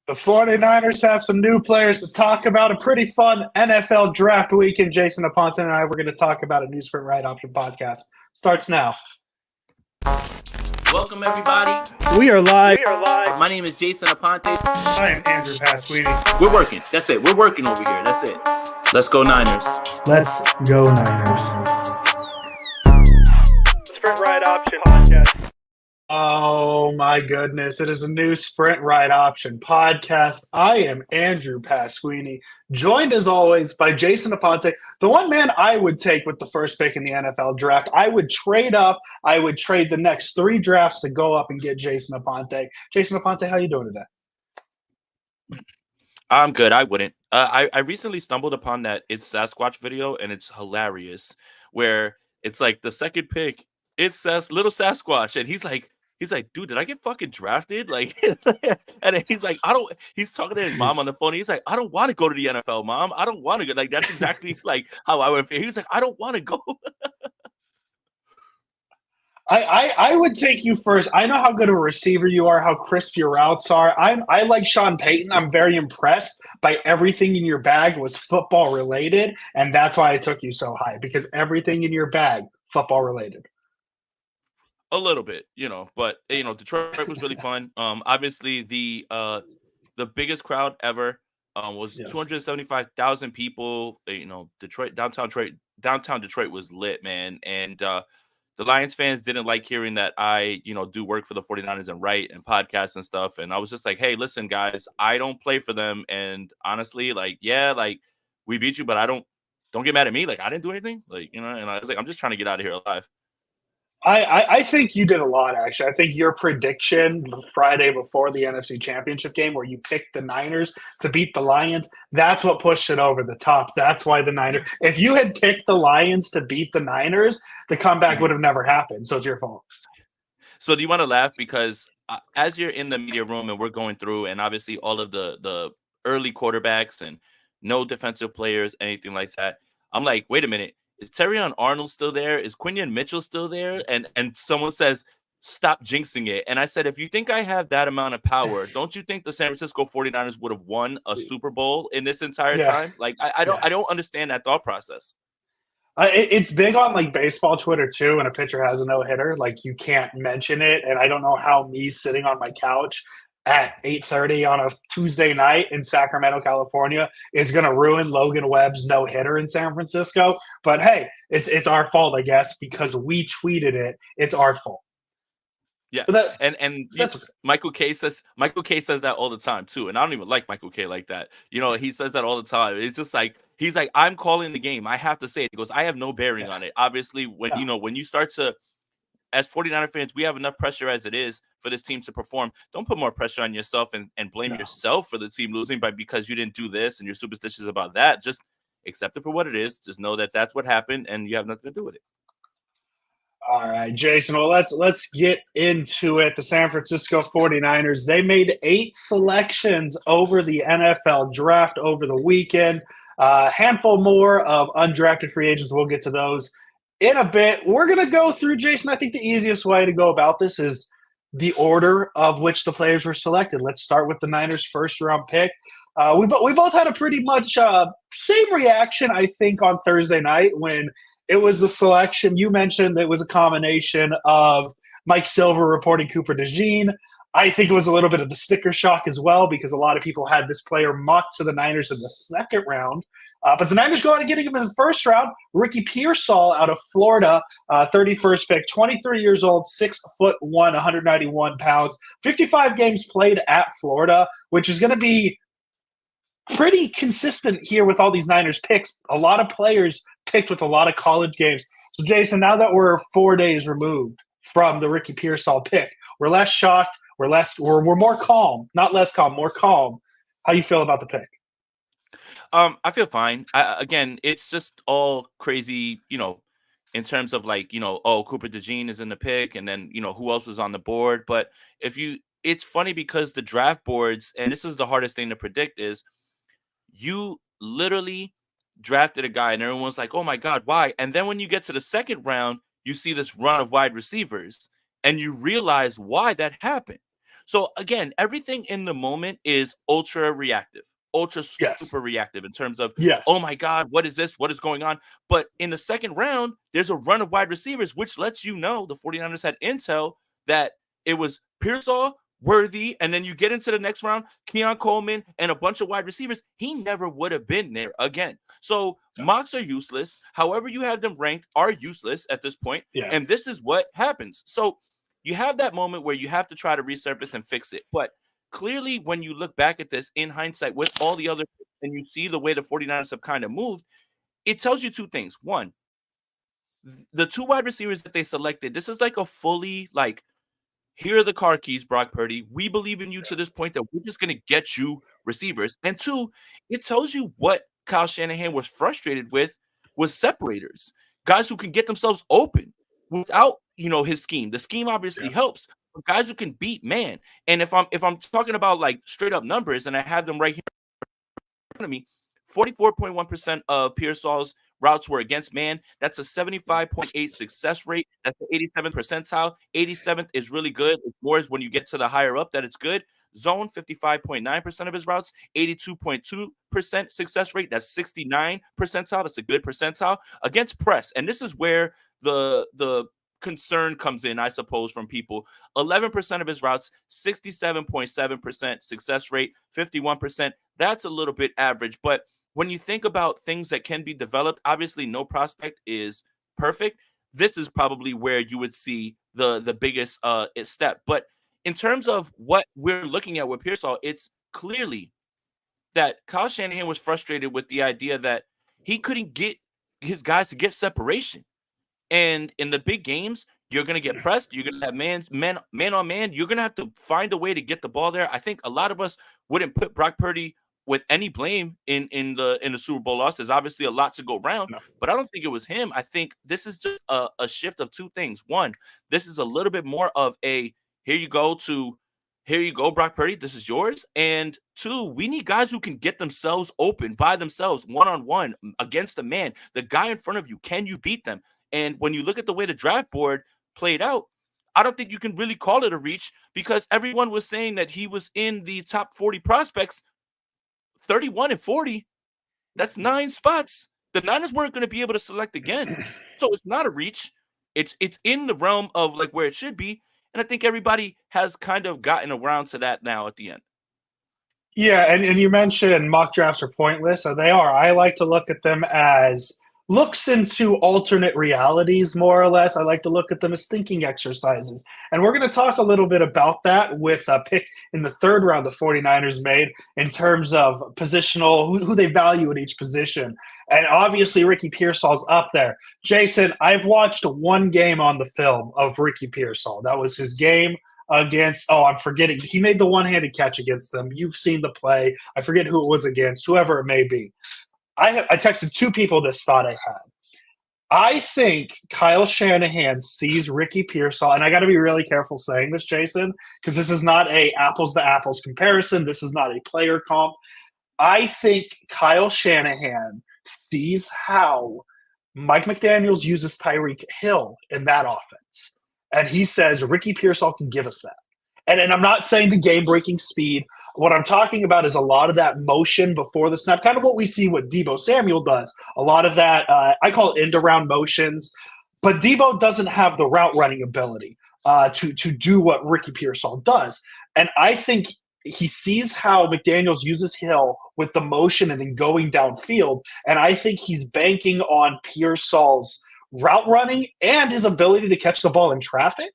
The 49ers have some new players to talk about. A pretty fun NFL draft weekend. Jason Aponte and I were going to talk about a new Sprint Ride Option podcast. Starts now. Welcome, everybody. We are live. My name is Jason Aponte. I am Andrew Pasquini. We're working. That's it. We're working over here. That's it. Let's go Niners. Let's go Niners. Sprint Ride Option podcast. Oh my goodness. It is a new Sprint Ride Option podcast. I am Andrew Pasquini, joined as always by Jason Aponte, the one man I would take with the first pick in the NFL draft. I would trade up. I would trade the next 3 drafts to go up and get Jason Aponte. Jason Aponte, how you doing today? I'm good. I wouldn't. I recently stumbled upon that It's Sasquatch video, and it's hilarious, where it's like the second pick, it's little Sasquatch, and he's like, dude, did I get fucking drafted? Like, and then he's like, he's talking to his mom on the phone. He's like, I don't want to go to the NFL, mom. I don't want to go. Like, that's exactly like how I would feel. He was like, I don't want to go. I would take you first. I know how good of a receiver you are, how crisp your routes are. I like Sean Payton. I'm very impressed by everything in your bag was football related, and that's why I took you so high, because everything in your bag, football related. A little bit, but Detroit was really fun. Obviously the biggest crowd ever was 275,000 people. Downtown Detroit was lit, man. And the Lions fans didn't like hearing that I, do work for the 49ers and write and podcasts and stuff. And I was just like, hey, listen, guys, I don't play for them. And honestly, we beat you, but don't get mad at me. Like, I didn't do anything. And I was like, I'm just trying to get out of here alive. I think you did a lot, actually. I think your prediction the Friday before the NFC Championship game, where you picked the Niners to beat the Lions, that's what pushed it over the top. That's why the Niners – if you had picked the Lions to beat the Niners, the comeback would have never happened. So it's your fault. So do you want to laugh? Because as you're in the media room and we're going through, and obviously all of the early quarterbacks and no defensive players, anything like that, I'm like, wait a minute. Is Terrion Arnold still there? Is Quinion Mitchell still there? And someone says, stop jinxing it. And I said, if you think I have that amount of power, don't you think the San Francisco 49ers would have won a Super Bowl in this entire time? Like, I don't understand that thought process. It's big on like baseball Twitter too. When a pitcher has a no-hitter, like you can't mention it. And I don't know how me sitting on my couch at 8:30 on a Tuesday night in Sacramento, California, is going to ruin Logan Webb's no-hitter in San Francisco. But hey, it's our fault, I guess, because we tweeted it. It's our fault. Yeah, Michael K says that all the time too, and I don't even like Michael K like that. He says that all the time. It's just like he's like, I'm calling the game. I have to say it. He goes, I have no bearing on it. Obviously, when you start to, as 49er fans, we have enough pressure as it is for this team to perform. Don't put more pressure on yourself and blame yourself for the team losing because you didn't do this and you're superstitious about that. Just accept it for what it is. Just know that that's what happened and you have nothing to do with it. All right, Jason. Well, let's get into it. The San Francisco 49ers, they made 8 selections over the NFL draft over the weekend. A handful more of undrafted free agents. We'll get to those in a bit. We're going to go through, Jason, I think the easiest way to go about this is the order of which the players were selected. Let's start with the Niners' first-round pick. We both had a pretty much same reaction, I think, on Thursday night when it was the selection. You mentioned it was a combination of Mike Silver reporting Cooper DeJean. I think it was a little bit of the sticker shock as well, because a lot of people had this player mocked to the Niners in the second round. But the Niners go out and getting him in the first round. Ricky Pearsall out of Florida, 31st pick, 23 years old, 6'1", 191 pounds, 55 games played at Florida, which is going to be pretty consistent here with all these Niners picks. A lot of players picked with a lot of college games. So, Jason, now that we're 4 days removed from the Ricky Pearsall pick, we're less shocked. We're more calm, not less calm, more calm. How do you feel about the pick? I feel fine. Again, it's just all crazy, in terms of Cooper DeJean is in the pick, and then who else was on the board. But it's funny because the draft boards, and this is the hardest thing to predict, is you literally drafted a guy and everyone's like, oh my God, why? And then when you get to the second round, you see this run of wide receivers and you realize why that happened. So again, everything in the moment is ultra reactive, ultra Yes. super reactive in terms of, Yes. oh my God, what is this? What is going on? But in the second round, there's a run of wide receivers, which lets you know the 49ers had intel that it was Pearsall, Worthy, and then you get into the next round, Keon Coleman, and a bunch of wide receivers. He never would have been there again. So mocks are useless. However you have them ranked are useless at this point. Yeah. And this is what happens. So you have that moment where you have to try to resurface and fix it. But clearly, when you look back at this in hindsight with all the other and you see the way the 49ers have kind of moved, it tells you two things. One, the two wide receivers that they selected, this is like a fully like, here are the car keys, Brock Purdy. We believe in you to this point that we're just going to get you receivers. And two, it tells you what Kyle Shanahan was frustrated with was separators, guys who can get themselves open without, his scheme. The scheme obviously helps, but guys who can beat man. And if I'm talking about like straight up numbers, and I have them right here in front of me, 44.1% of Pearsall's routes were against man. That's a 75.8 success rate. That's the 87th percentile. 87th is really good. It's more is when you get to the higher up that it's good. Zone, 55.9% of his routes, 82.2% success rate. That's 69 percentile. That's a good percentile. Against press, and this is where the concern comes in, I suppose, from people. 11% of his routes, 67.7% success rate, 51%. That's a little bit average, but when you think about things that can be developed, obviously no prospect is perfect. This is probably where you would see the biggest step. But in terms of what we're looking at with Pearsall, it's clearly that Kyle Shanahan was frustrated with the idea that he couldn't get his guys to get separation. And in the big games, you're going to get pressed. You're going to have man on man. You're going to have to find a way to get the ball there. I think a lot of us wouldn't put Brock Purdy with any blame in the Super Bowl loss. There's obviously a lot to go around, but I don't think it was him. I think this is just a shift of two things. One, this is a little bit more of a here you go, Brock Purdy, this is yours. And two, we need guys who can get themselves open by themselves, one-on-one against a man. The guy in front of you, can you beat them? And when you look at the way the draft board played out, I don't think you can really call it a reach because everyone was saying that he was in the top 40 prospects. 31 and 40, that's 9 spots. The Niners weren't going to be able to select again. So it's not a reach. It's in the realm of like where it should be. And I think everybody has kind of gotten around to that now at the end. Yeah, and you mentioned mock drafts are pointless. So they are. I like to look at them as looks into alternate realities, more or less. I like to look at them as thinking exercises. And we're going to talk a little bit about that with a pick in the third round the 49ers made in terms of positional, who they value at each position. And obviously, Ricky Pearsall's up there. Jason, I've watched one game on the film of Ricky Pearsall. That was his game against, I'm forgetting. He made the one-handed catch against them. You've seen the play. I forget who it was against, whoever it may be. I texted two people this thought I had. I think Kyle Shanahan sees Ricky Pearsall, and I got to be really careful saying this, Jason, because this is not a apples-to-apples comparison. This is not a player comp. I think Kyle Shanahan sees how Mike McDaniels uses Tyreek Hill in that offense, and he says Ricky Pearsall can give us that. And I'm not saying the game-breaking speed. What I'm talking about is a lot of that motion before the snap, kind of what we see what Deebo Samuel does. A lot of that, I call it end-around motions. But Deebo doesn't have the route-running ability to do what Ricky Pearsall does. And I think he sees how McDaniels uses Hill with the motion and then going downfield. And I think he's banking on Pearsall's route running and his ability to catch the ball in traffic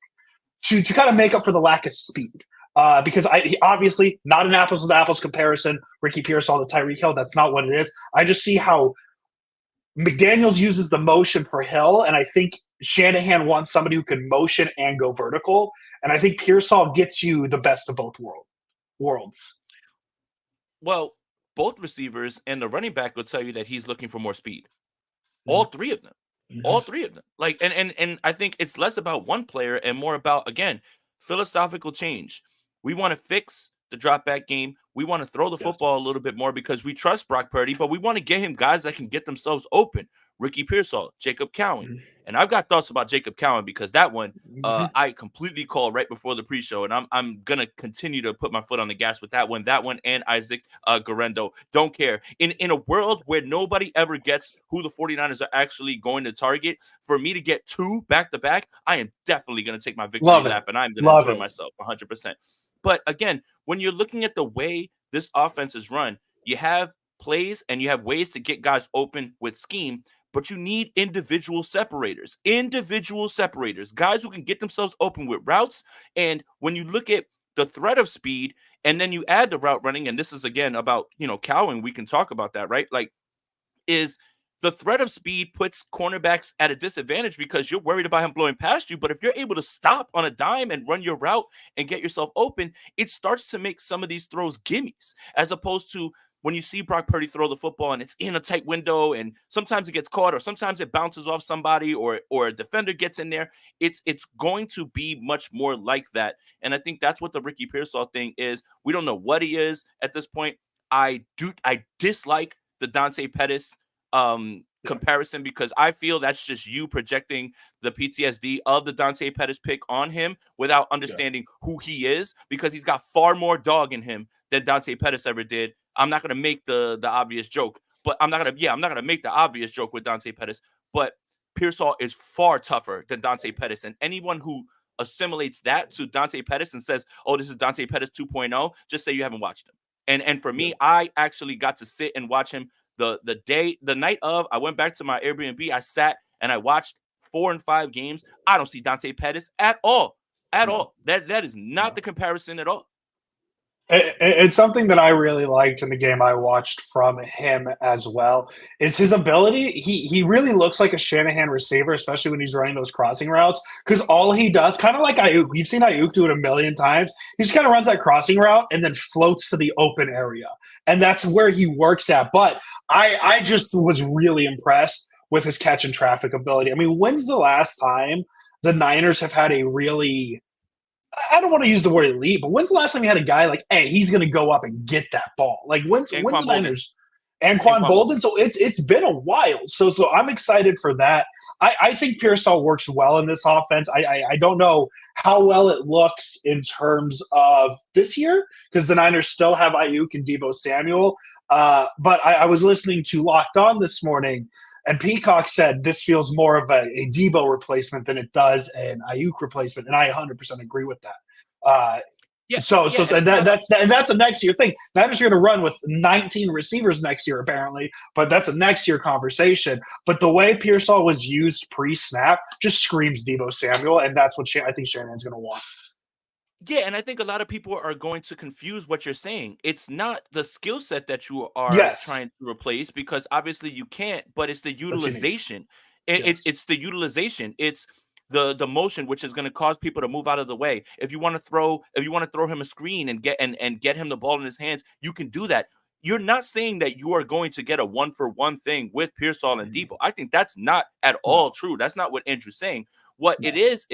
to kind of make up for the lack of speed. Because he obviously not an apples-to-apples comparison, Ricky Pearsall to Tyreek Hill. That's not what it is. I just see how McDaniels uses the motion for Hill, and I think Shanahan wants somebody who can motion and go vertical. And I think Pearsall gets you the best of both worlds. Well, both receivers and the running back will tell you that he's looking for more speed. All three of them. All three of them. Like, and I think it's less about one player and more about, again, philosophical change. We want to fix the drop back game. We want to throw the football a little bit more because we trust Brock Purdy, but we want to get him guys that can get themselves open. Ricky Pearsall, Jacob Cowan. And I've got thoughts about Jacob Cowan because that one I completely called right before the pre-show, and I'm going to continue to put my foot on the gas with that one and Isaac Guerendo. Don't care. In a world where nobody ever gets who the 49ers are actually going to target, for me to get 2 back-to-back, I am definitely going to take my victory lap, and I'm going to enjoy myself 100%. But again, when you're looking at the way this offense is run, you have plays and you have ways to get guys open with scheme, but you need individual separators, guys who can get themselves open with routes. And when you look at the threat of speed and then you add the route running, and this is again about, Cowan, we can talk about that, right? Like, is the threat of speed puts cornerbacks at a disadvantage because you're worried about him blowing past you. But if you're able to stop on a dime and run your route and get yourself open, it starts to make some of these throws gimmies, as opposed to when you see Brock Purdy throw the football and it's in a tight window and sometimes it gets caught or sometimes it bounces off somebody or a defender gets in there. It's going to be much more like that. And I think that's what the Ricky Pearsall thing is. We don't know what he is at this point. I dislike the Dante Pettis comparison because I feel that's just you projecting the PTSD of the Dante Pettis pick on him without understanding who he is, because he's got far more dog in him than Dante Pettis ever did. I'm not going to make the obvious joke, but I'm not going to make the obvious joke with Dante Pettis, but Pearsall is far tougher than Dante Pettis, and anyone who assimilates that to Dante Pettis and says, oh, this is Dante Pettis 2.0, just say you haven't watched him. And for me, I actually got to sit and watch him the night of. I went back to my Airbnb. I sat and I watched 4 and 5 games. I don't see Dante Pettis at all. That is not the comparison at all. It's something that I really liked in the game I watched from him as well, is his ability. He really looks like a Shanahan receiver, especially when he's running those crossing routes, because all he does, kind of like Ayuk, we've seen Ayuk do it a million times, he just kind of runs that crossing route and then floats to the open area. And that's where he works at. But I just was really impressed with his catch and traffic ability. I mean, when's the last time the Niners have had a really – I don't want to use the word elite, but when's the last time you had a guy like, hey, he's going to go up and get that ball? Like, when's the Niners? Anquan Bolden. So it's been a while. So I'm excited for that. I think Pearsall works well in this offense. I don't know how well it looks in terms of this year because the Niners still have Ayuk and Deebo Samuel. But I was listening to Locked On this morning, and Peacock said this feels more of a Deebo replacement than it does an Ayuk replacement, and I 100% agree with that. That's a next year thing. Niners are going to run with 19 receivers next year, apparently, but that's a next year conversation. But the way Pearsall was used pre-snap just screams Deebo Samuel, and that's what I think Shanahan's going to want. Yeah, and I think a lot of people are going to confuse what you're saying. It's not the skill set that you are trying to replace, because obviously you can't, but it's the utilization. It's the utilization. It's the motion, which is going to cause people to move out of the way. If you want to throw him a screen and get him the ball in his hands, you can do that. You're not saying that you are going to get a 1-for-1 thing with Pearsall and Deebo. I think that's not at all true. That's not what Andrew's saying. What it is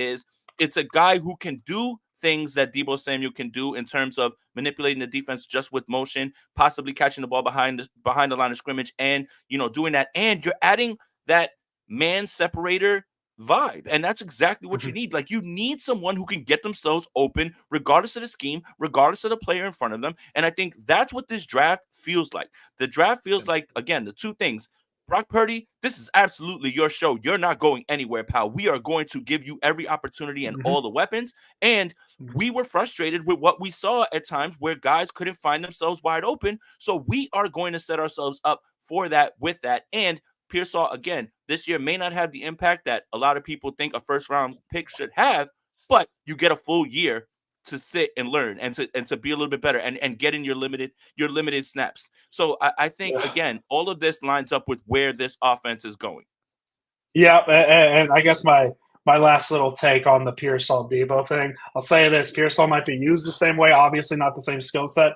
it's a guy who can do things that Deebo Samuel can do in terms of manipulating the defense just with motion, possibly catching the ball behind the line of scrimmage, and doing that. And you're adding that man separator vibe, and that's exactly what you need. Like, you need someone who can get themselves open regardless of the scheme, regardless of the player in front of them. And I think that's what this draft feels like. The draft feels like, again, the two things. Brock Purdy, this is absolutely your show. You're not going anywhere, pal. We are going to give you every opportunity and all the weapons. And we were frustrated with what we saw at times where guys couldn't find themselves wide open. So we are going to set ourselves up for that with that. And Pearsall, again, this year may not have the impact that a lot of people think a first-round pick should have, but you get a full year to sit and learn and to be a little bit better and get in your limited snaps. So I think, again, all of this lines up with where this offense is going. Yeah, and I guess my last little take on the Pearsall Deebo thing, I'll say this: Pearsall might be used the same way, obviously not the same skill set.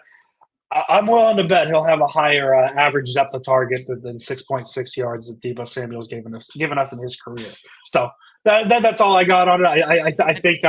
I'm willing to bet he'll have a higher average depth of target than 6.6 yards that Deebo Samuel's given us in his career. So that's all I got on it. I think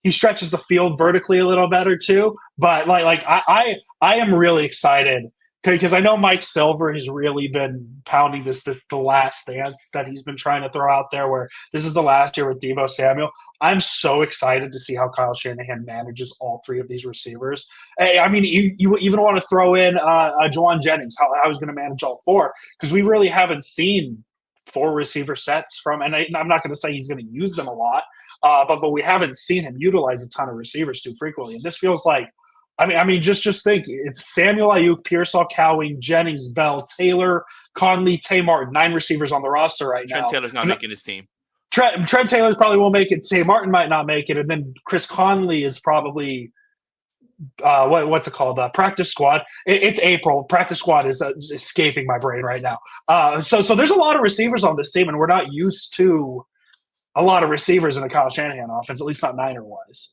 he stretches the field vertically a little better too. But I am really excited because I know Mike Silver has really been pounding this the last dance that he's been trying to throw out there, where this is the last year with Deebo Samuel. I'm so excited to see how Kyle Shanahan manages all three of these receivers. I mean, you even want to throw in Juwan Jennings, how he's going to manage all four, because we really haven't seen 4 receiver sets from, and I'm not going to say he's going to use them a lot, but we haven't seen him utilize a ton of receivers too frequently. And this feels like, I mean, just think, it's Samuel Ayuk, Pearsall, Cowing, Jennings, Bell, Taylor, Conley, Tay Martin, 9 receivers on the roster right now. Trent Taylor's not making his team. Trent Taylor probably won't make it. Tay Martin might not make it, and then Chris Conley is probably what's it called? Practice squad. It's April. Practice squad is escaping my brain right now. So there's a lot of receivers on this team, and we're not used to a lot of receivers in a Kyle Shanahan offense, at least not Niner-wise.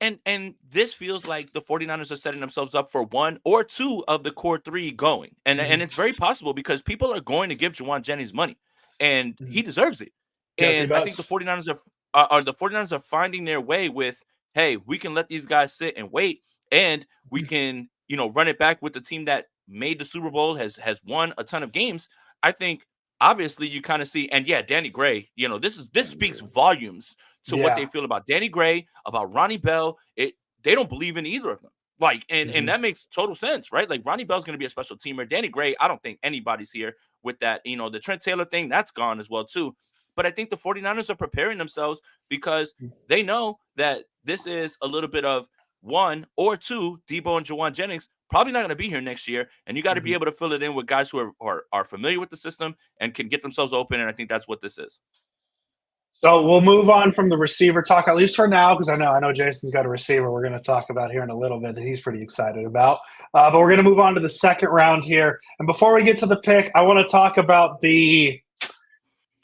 And this feels like the 49ers are setting themselves up for 1 or 2 of the core 3 going. And it's very possible because people are going to give Juwan Jennings money, and he deserves it. Yes, and I think the 49ers are finding their way with, hey, we can let these guys sit and wait, and we can, run it back with the team that made the Super Bowl, has won a ton of games. I think obviously you kind of see, and yeah, Danny Gray, this speaks volumes to what they feel about Danny Gray, about Ronnie Bell. They don't believe in either of them. And that makes total sense, right? Like, Ronnie Bell's going to be a special teamer. Danny Gray, I don't think anybody's here with that. The Trent Taylor thing, that's gone as well too. But I think the 49ers are preparing themselves because they know that this is a little bit of 1 or 2, Deebo and Juwan Jennings, probably not going to be here next year. And you got to be able to fill it in with guys who are familiar with the system and can get themselves open. And I think that's what this is. So we'll move on from the receiver talk, at least for now, because I know Jason's got a receiver we're going to talk about here in a little bit that he's pretty excited about. But we're going to move on to the second round here. And before we get to the pick, I want to talk about the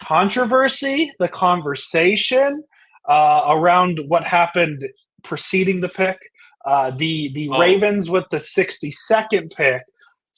controversy, the conversation around what happened preceding the pick. The Ravens with the 62nd pick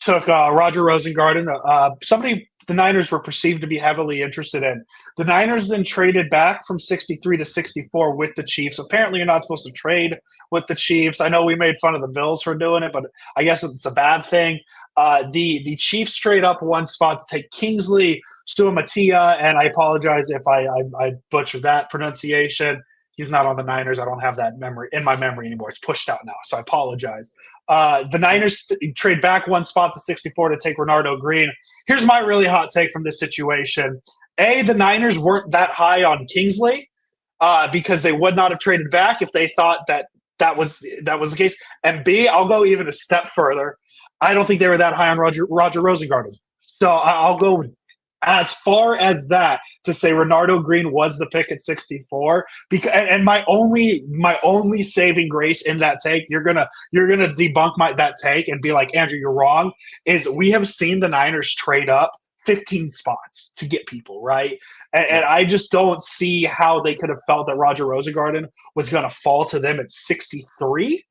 took Roger Rosengarten, somebody the Niners were perceived to be heavily interested in. The Niners then traded back from 63 to 64 with the Chiefs. Apparently, you're not supposed to trade with the Chiefs. I know we made fun of the Bills for doing it, but I guess it's a bad thing. The Chiefs trade up one spot to take Kingsley Suamatia, and I apologize if I butchered that pronunciation. He's not on the Niners. I don't have that memory in my memory anymore. It's pushed out now, so I apologize. The Niners trade back one spot to 64 to take Renardo Green. Here's my really hot take from this situation. A, the Niners weren't that high on Kingsley because they would not have traded back if they thought that was the case. And B, I'll go even a step further. I don't think they were that high on Roger Rosengarten. So I'll go as far as that to say Renardo Green was the pick at 64. And my only saving grace in that take, you're gonna debunk that take and be like, Andrew, you're wrong, is we have seen the Niners trade up 15 spots to get people, right? And I just don't see how they could have felt that Roger Rosengarten was going to fall to them at 63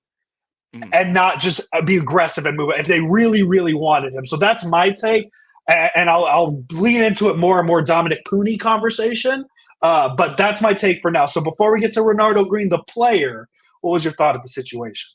and not just be aggressive and move if they really, really wanted him. So that's my take. And I'll lean into it more and more Dominic Puni conversation. But that's my take for now. So before we get to Renardo Green, the player, what was your thought of the situation?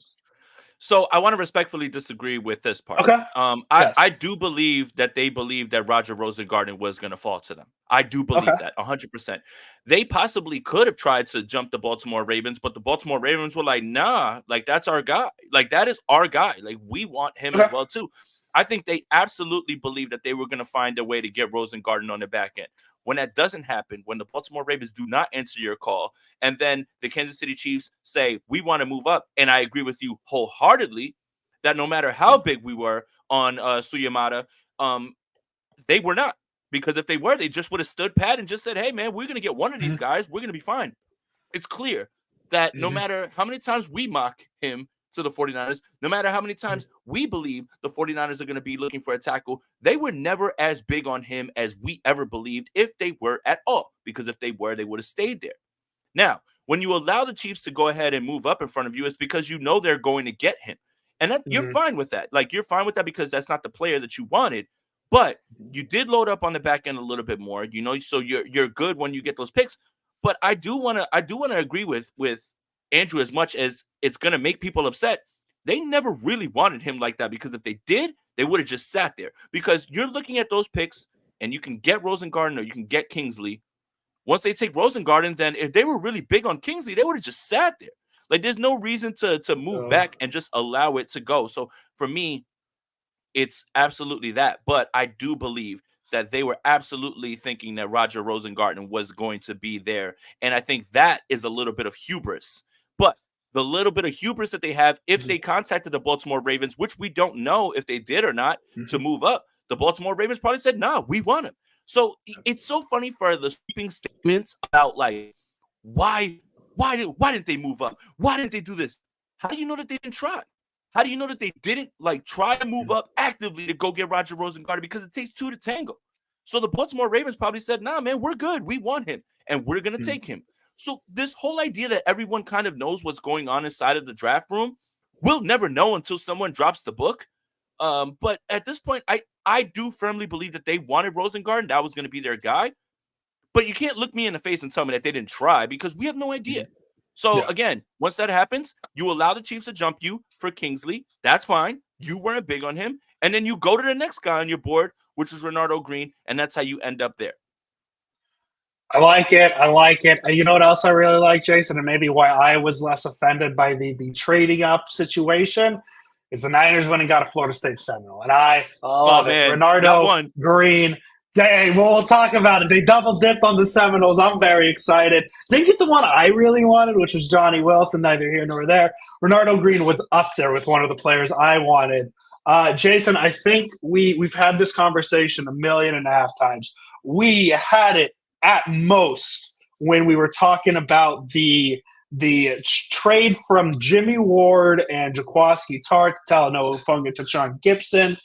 So I want to respectfully disagree with this part. Okay. I do believe that they believe that Roger Rosengarten was going to fall to them. I do believe that 100%. They possibly could have tried to jump the Baltimore Ravens, but the Baltimore Ravens were like, nah, like that's our guy. Like that is our guy. Like we want him as well too. I think they absolutely believe that they were going to find a way to get Rosengarten on the back end. When that doesn't happen, when the Baltimore Ravens do not answer your call, and then the Kansas City Chiefs say, we want to move up, and I agree with you wholeheartedly that no matter how big we were on Suamata, they were not. Because if they were, they just would have stood pat and just said, hey, man, we're going to get one of these guys. We're going to be fine. It's clear that no matter how many times we mock him to the 49ers, no matter how many times we believe the 49ers are going to be looking for a tackle, they were never as big on him as we ever believed, if they were at all. Because if they were, they would have stayed there. Now, when you allow the Chiefs to go ahead and move up in front of you, it's because you know they're going to get him. And that, you're fine with that. Like, you're fine with that because that's not the player that you wanted. But you did load up on the back end a little bit more, so you're good when you get those picks. But I do want to agree with Andrew as much as it's going to make people upset. They never really wanted him like that, because if they did, they would have just sat there. Because you're looking at those picks, and you can get Rosengarten or you can get Kingsley. Once they take Rosengarten, then if they were really big on Kingsley, they would have just sat there. Like, there's no reason to move back and just allow it to go. So for me, it's absolutely that. But I do believe that they were absolutely thinking that Roger Rosengarten was going to be there. And I think that is a little bit of hubris. But the little bit of hubris that they have, if they contacted the Baltimore Ravens, which we don't know if they did or not, to move up, the Baltimore Ravens probably said, nah, we want him. So it's so funny for the sweeping statements about, like, why didn't they move up? Why didn't they do this? How do you know that they didn't try? How do you know that they didn't, like, try to move up actively to go get Roger Rosengarten? Because it takes two to tango. So the Baltimore Ravens probably said, nah, man, we're good. We want him, and we're going to take him. So this whole idea that everyone kind of knows what's going on inside of the draft room, we'll never know until someone drops the book. But at this point, I do firmly believe that they wanted Rosengarten. That was going to be their guy. But you can't look me in the face and tell me that they didn't try, because we have no idea. So, again, once that happens, you allow the Chiefs to jump you for Kingsley. That's fine. You weren't big on him. And then you go to the next guy on your board, which is Renardo Green, and that's how you end up there. I like it. You know what else I really like, Jason, and maybe why I was less offended by the trading up situation, is the Niners went and got a Florida State Seminole. And I love it. Renardo Green. Hey, we'll talk about it. They double dipped on the Seminoles. I'm very excited. Didn't get the one I really wanted, which was Johnny Wilson. Neither here nor there. Renardo Green was up there with one of the players I wanted. Jason, I think we've had this conversation 1.5 million times. We had it at most when we were talking about the trade from Jimmy Ward and Jaquaski Tartt to Talanoa Hufanga to Sean Gibson.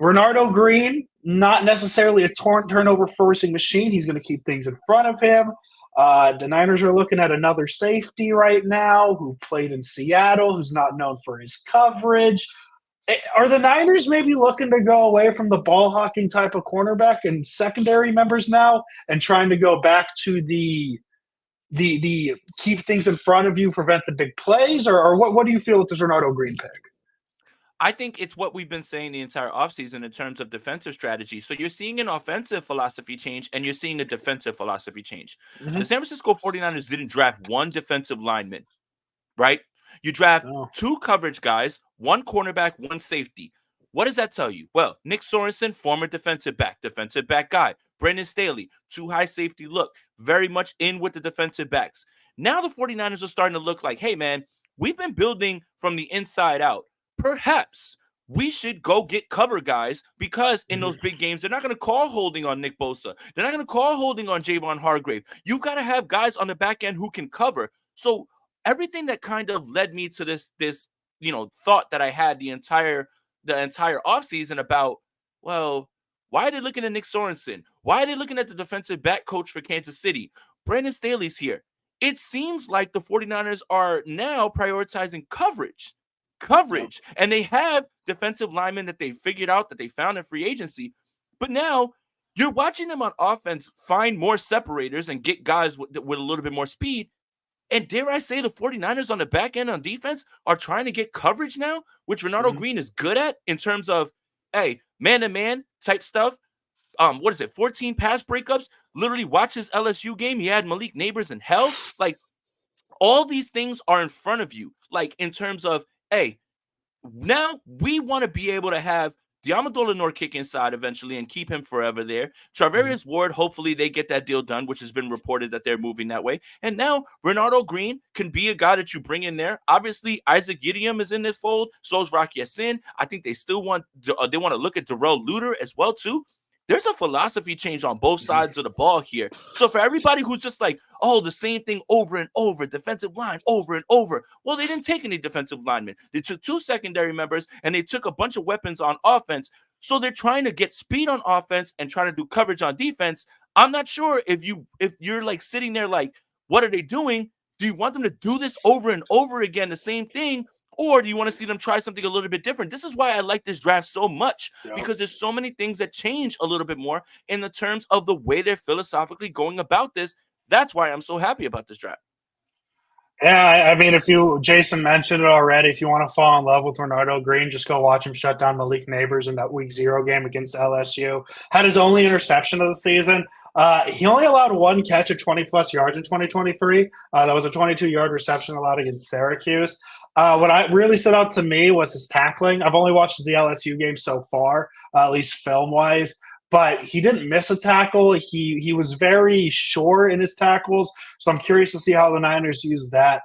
Renardo Green, not necessarily a turnover forcing machine. He's going to keep things in front of him. The Niners are looking at another safety right now who played in Seattle, who's not known for his coverage. Are the Niners maybe looking to go away from the ball hawking type of cornerback and secondary members now, and trying to go back to the keep things in front of you, prevent the big plays, or what do you feel with this Renardo Green pick? I think it's what we've been saying the entire offseason in terms of defensive strategy. So you're seeing an offensive philosophy change, and you're seeing a defensive philosophy change. The San Francisco 49ers didn't draft one defensive lineman, right? You draft two coverage guys, one cornerback, one safety. What does that tell you? Well, Nick Sorensen, former defensive back guy. Brandon Staley, too high safety look, very much in with the defensive backs. Now the 49ers are starting to look like, hey, man, we've been building from the inside out. Perhaps we should go get cover guys, because in those big games, they're not going to call holding on Nick Bosa. They're not going to call holding on Javon Hargrave. You've got to have guys on the back end who can cover. So everything that kind of led me to this thought that I had the entire offseason about, well, why are they looking at Nick Sorensen? Why are they looking at the defensive back coach for Kansas City? Brandon Staley's here. It seems like the 49ers are now prioritizing coverage. And they have defensive linemen that they figured out, that they found in free agency. But now you're watching them on offense find more separators and get guys with a little bit more speed. And dare I say, the 49ers on the back end on defense are trying to get coverage now, which Renardo Green is good at in terms of, hey, man-to-man type stuff. 14 pass breakups? Literally watch his LSU game. He had Malik Neighbors in hell. Like, all these things are in front of you. Like, in terms of, hey, now we want to be able to have Diamandola Nor kick inside eventually and keep him forever there. Charvarius Ward, hopefully they get that deal done, which has been reported that they're moving that way. And now Renardo Green can be a guy that you bring in there. Obviously, Isaac Gideon is in this fold. So is Rocky Sin. I think they still want to look at Darrell Luter as well, too. There's a philosophy change on both sides of the ball here. So for everybody who's just like, oh, the same thing over and over, defensive line over and over. Well, they didn't take any defensive linemen. They took two secondary members, and they took a bunch of weapons on offense. So they're trying to get speed on offense and trying to do coverage on defense. I'm not sure if you're like sitting there like, what are they doing? Do you want them to do this over and over again, the same thing? Or do you want to see them try something a little bit different? This is why I like this draft so much, because there's so many things that change a little bit more in the terms of the way they're philosophically going about this. That's why I'm so happy about this draft. Yeah, I mean, Jason mentioned it already. If you want to fall in love with Renardo Green, just go watch him shut down Malik Neighbors in that Week 0 game against LSU. Had his only interception of the season. He only allowed one catch of 20-plus yards in 2023. That was a 22-yard reception allowed against Syracuse. What really stood out to me was his tackling. I've only watched the LSU game so far, at least film-wise. But he didn't miss a tackle. He was very sure in his tackles. So I'm curious to see how the Niners use that.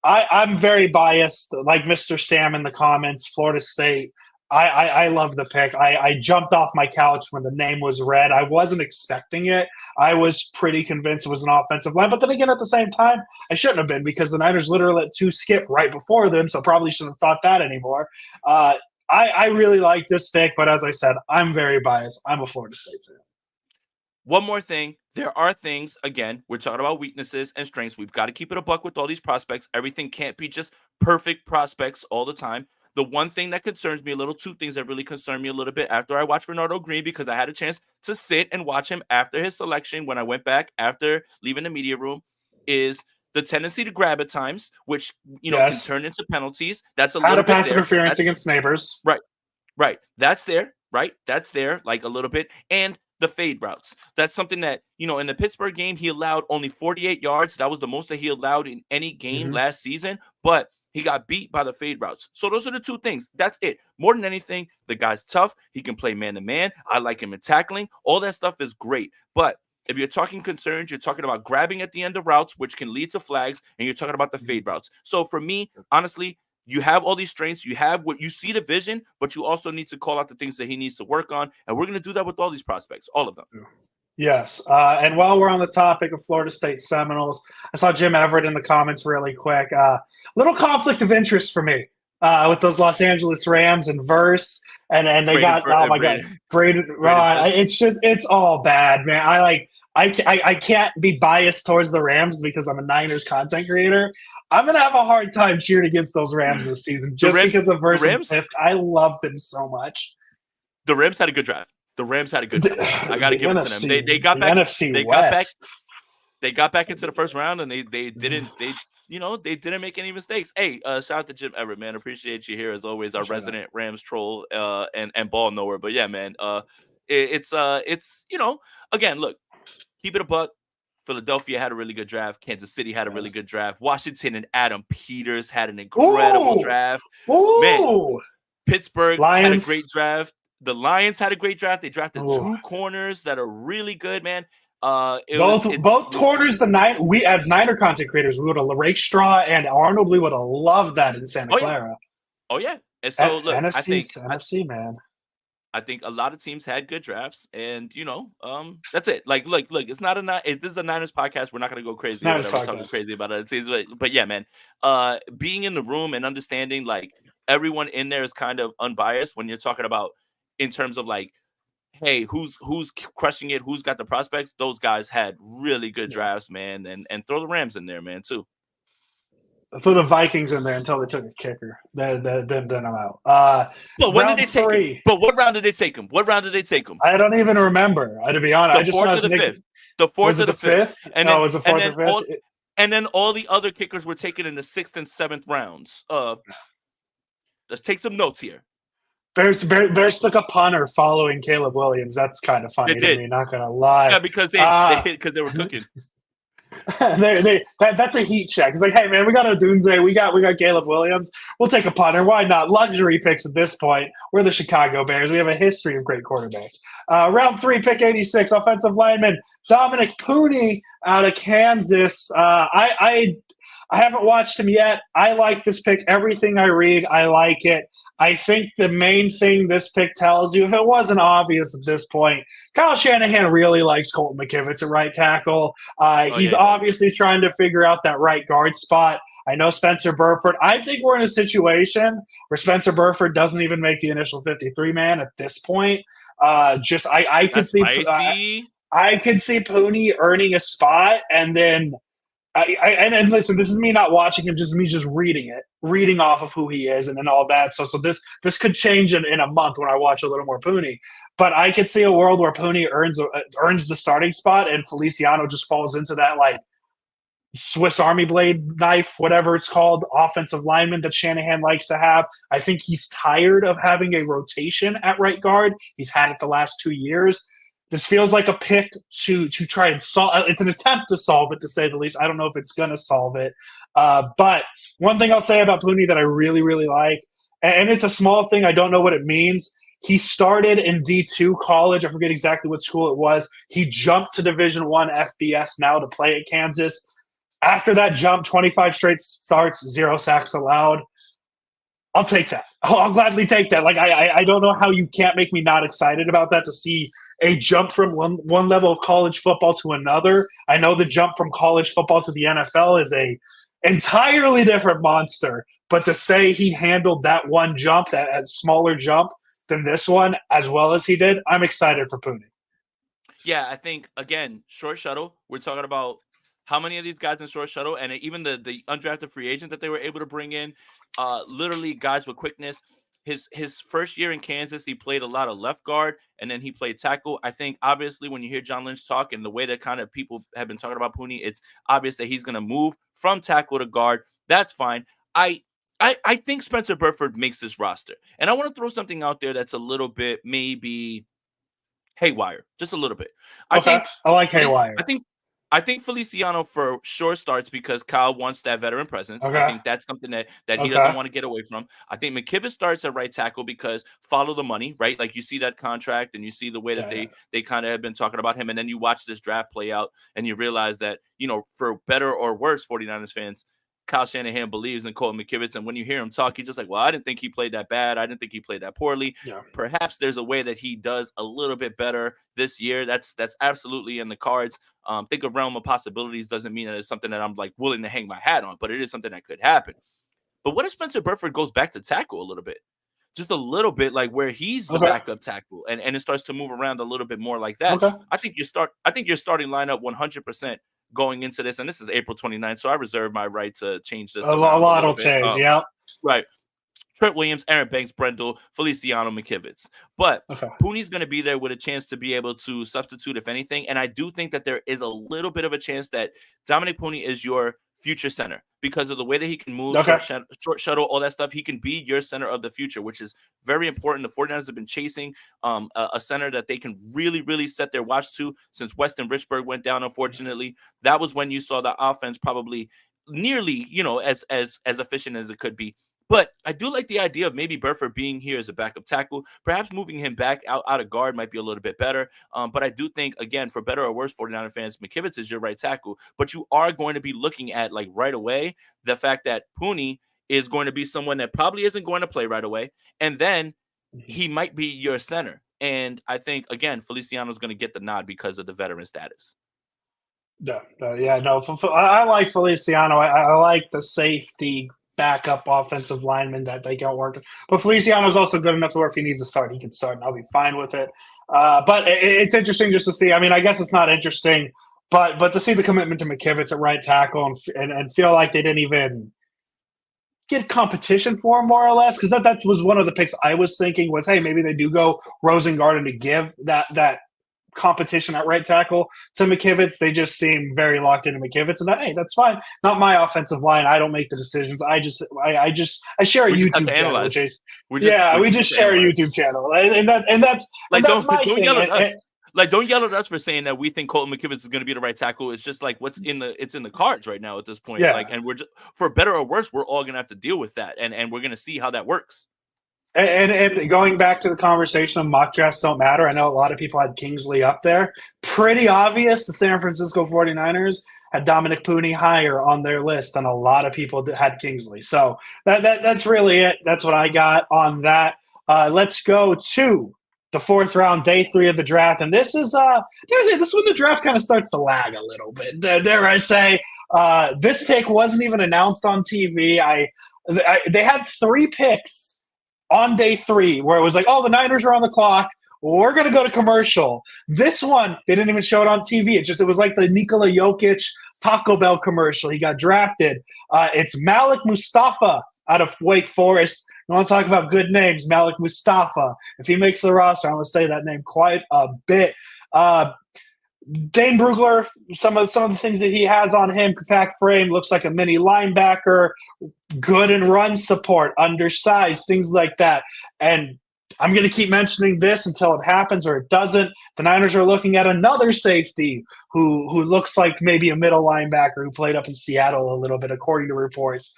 I'm very biased, like Mr. Sam in the comments, Florida State. I love the pick. I jumped off my couch when the name was read. I wasn't expecting it. I was pretty convinced it was an offensive line. But then again, at the same time, I shouldn't have been because the Niners literally let 2 skip right before them, so probably shouldn't have thought that anymore. I really like this pick, but as I said, I'm very biased. I'm a Florida State fan. One more thing. There are things, again, we're talking about weaknesses and strengths. We've got to keep it a buck with all these prospects. Everything can't be just perfect prospects all the time. The one thing that concerns me a little, 2 things that really concern me a little bit after I watched Renardo Green, because I had a chance to sit and watch him after his selection when I went back after leaving the media room, is the tendency to grab at times, which can turn into penalties. That's a little bit pass interference against Neighbors. Right. That's there. Right. That's there, like a little bit. And the fade routes. That's something that, in the Pittsburgh game, he allowed only 48 yards. That was the most that he allowed in any game last season. But he got beat by the fade routes. So those are the 2 things. That's it. More than anything, the guy's tough. He can play man-to-man. I like him in tackling. All that stuff is great. But if you're talking concerns, you're talking about grabbing at the end of routes, which can lead to flags, and you're talking about the fade routes. So for me, honestly, you have all these strengths. You have what you see the vision, but you also need to call out the things that he needs to work on. And we're going to do that with all these prospects, all of them. Yes. And while we're on the topic of Florida State Seminoles, I saw Jim Everett in the comments really quick. Little conflict of interest for me with those Los Angeles Rams and Verse. And they got, oh my God, graded. It's all bad, man. I can't be biased towards the Rams because I'm a Niners content creator. I'm going to have a hard time cheering against those Rams this season because of Verse and Fisk. I love them so much. The Rams had a good draft. I got to give it to them. They got back. They got back into the first round, and they didn't make any mistakes. Hey, shout out to Jim Everett, man. Appreciate you here as always, our resident Rams troll and ball knower. But yeah, man, it's again, look, keep it a buck. Philadelphia had a really good draft. Kansas City had a really good draft. Washington and Adam Peters had an incredible draft. Man, Pittsburgh had a great draft. The Lions had a great draft. They drafted 2 corners that are really good, man. Both corners. We as Niner content creators, we would have Rakestraw and Arnold. We would have loved that in Santa Clara. Oh yeah. And so look, NFC, man. I think a lot of teams had good drafts, and that's it. Like, look, it's not this is a Niners podcast. We're not going to go crazy. We're talking crazy about other teams, but yeah, man. Being in the room and understanding like everyone in there is kind of unbiased when you're talking about in terms of like, hey, who's crushing it? Who's got the prospects? Those guys had really good drafts, man, and throw the Rams in there, man, too. Throw the Vikings in there until they took a kicker. Then I'm out. But when did they take him? But what round did they take him? I don't even remember. To be honest, the 4th or the 5th. The 4th or the 5th. And then, it was the 4th or 5th. And then all the other kickers were taken in the 6th and 7th rounds. Let's take some notes here. Bears took a punter following Caleb Williams. That's kind of funny to me, not gonna lie. Yeah, because they were cooking. That's a heat check. It's like, hey man, we got Odunze, we got Caleb Williams. We'll take a punter. Why not? Luxury picks at this point. We're the Chicago Bears. We have a history of great quarterbacks. Round 3, pick 86, offensive lineman Dominic Puni out of Kansas. I haven't watched him yet. I like this pick. Everything I read, I like it. I think the main thing this pick tells you, if it wasn't obvious at this point, Kyle Shanahan really likes Colton McKivitz at right tackle. He's obviously trying to figure out that right guard spot. I know Spencer Burford. I think we're in a situation where Spencer Burford doesn't even make the initial 53-man at this point. I could see Puni earning a spot, and then And listen, this is me not watching him, just me just reading off of who he is and all that. So this could change in a month when I watch a little more Puni. But I could see a world where Puni earns the starting spot and Feliciano just falls into that like Swiss Army blade knife, whatever it's called, offensive lineman that Shanahan likes to have. I think he's tired of having a rotation at right guard. He's had it the last 2 years. This feels like a pick to try and solve. It's an attempt to solve it, to say the least. I don't know if it's going to solve it. But one thing I'll say about Puni that I really, really like, and it's a small thing, I don't know what it means. He started in D2 college. I forget exactly what school it was. He jumped to Division I FBS now to play at Kansas. After that jump, 25 straight starts, 0 sacks allowed. I'll take that. I'll gladly take that. Like I don't know how you can't make me not excited about that, to see a jump from one level of college football to another. I know the jump from college football to the NFL is a entirely different monster, but to say he handled that one jump, that smaller jump than this one, as well as he did, I'm excited for Puni. Yeah, I think, again, short shuttle. We're talking about how many of these guys in short shuttle, and even the undrafted free agent that they were able to bring in, literally guys with quickness. His first year in Kansas, he played a lot of left guard, and then he played tackle. I think, obviously, when you hear John Lynch talk and the way that kind of people have been talking about Puni, it's obvious that he's going to move from tackle to guard. That's fine. I think Spencer Burford makes this roster. And I want to throw something out there that's a little bit maybe haywire, just a little bit. I like haywire. I think Feliciano for sure starts because Kyle wants that veteran presence. Okay. I think that's something that he doesn't want to get away from. I think McKivitz starts at right tackle because follow the money, right? Like you see that contract and you see the way that they kind of have been talking about him. And then you watch this draft play out and you realize that, for better or worse, 49ers fans, Kyle Shanahan believes in Colton McKivitz, and when you hear him talk, he's just like, well, I didn't think he played that bad. I didn't think he played that poorly. Yeah. Perhaps there's a way that he does a little bit better this year. That's absolutely in the cards. Think of realm of possibilities doesn't mean that it's something that I'm like willing to hang my hat on, but it is something that could happen. But what if Spencer Burford goes back to tackle a little bit? Just a little bit, like where he's the backup tackle, and it starts to move around a little bit more like that. Okay. I think your starting lineup 100% going into this, and this is April 29th, so I reserve my right to change this. A lot will change, yeah. Right. Trent Williams, Aaron Banks, Brendel, Feliciano, McKivitz. But Puni's going to be there with a chance to be able to substitute, if anything, and I do think that there is a little bit of a chance that Dominic Puni is your future center because of the way that he can move, short shuttle, all that stuff. He can be your center of the future, which is very important. The 49ers have been chasing a center that they can really, really set their watch to since Weston Richburg went down, unfortunately. That was when you saw the offense probably nearly, as efficient as it could be. But I do like the idea of maybe Burford being here as a backup tackle. Perhaps moving him back out of guard might be a little bit better. But I do think, again, for better or worse, 49er fans, McKivitz is your right tackle. But you are going to be looking at, like, right away, the fact that Puni is going to be someone that probably isn't going to play right away. And then he might be your center. And I think, again, Feliciano is going to get the nod because of the veteran status. I like Feliciano. I like the safety backup offensive lineman that they can work. But Feliciano is also good enough to where if he needs to start, he can start, and I'll be fine with it. But it's interesting just to see. I mean, I guess it's not interesting, but to see the commitment to McKivitz at right tackle and feel like they didn't even get competition for him, more or less, because that was one of the picks I was thinking was, hey, maybe they do go Rosengarten to give that competition at right tackle to McKivitz. They just seem very locked into McKivitz, and that's fine. Not my offensive line. I don't make the decisions. I share a YouTube channel, Chase. We just share a YouTube channel, and that's like that's my don't thing. Yell at us. Like, don't yell at us for saying that we think Colton McKivitz is going to be the right tackle. It's just like it's in the cards right now at this point. Yeah. Like, and we're just, for better or worse, we're all going to have to deal with that, and we're going to see how that works. And going back to the conversation of mock drafts don't matter, I know a lot of people had Kingsley up there. Pretty obvious the San Francisco 49ers had Dominic Puni higher on their list than a lot of people that had Kingsley. So that's really it. That's what I got on that. Let's go to the 4th round, day 3 of the draft. And this is this is when the draft kind of starts to lag a little bit. Dare I say, this pick wasn't even announced on TV. They had 3 picks on day 3 where it was like, the Niners are on the clock. We're going to go to commercial. This one, they didn't even show it on TV. It was like the Nikola Jokic Taco Bell commercial. He got drafted. It's Malik Mustafa out of Wake Forest. I want to talk about good names, Malik Mustafa. If he makes the roster, I'm going to say that name quite a bit. Dane Brugler, some of the things that he has on him, compact frame, looks like a mini linebacker, good in run support, undersized, things like that. And I'm going to keep mentioning this until it happens or it doesn't. The Niners are looking at another safety who looks like maybe a middle linebacker who played up in Seattle a little bit, according to reports.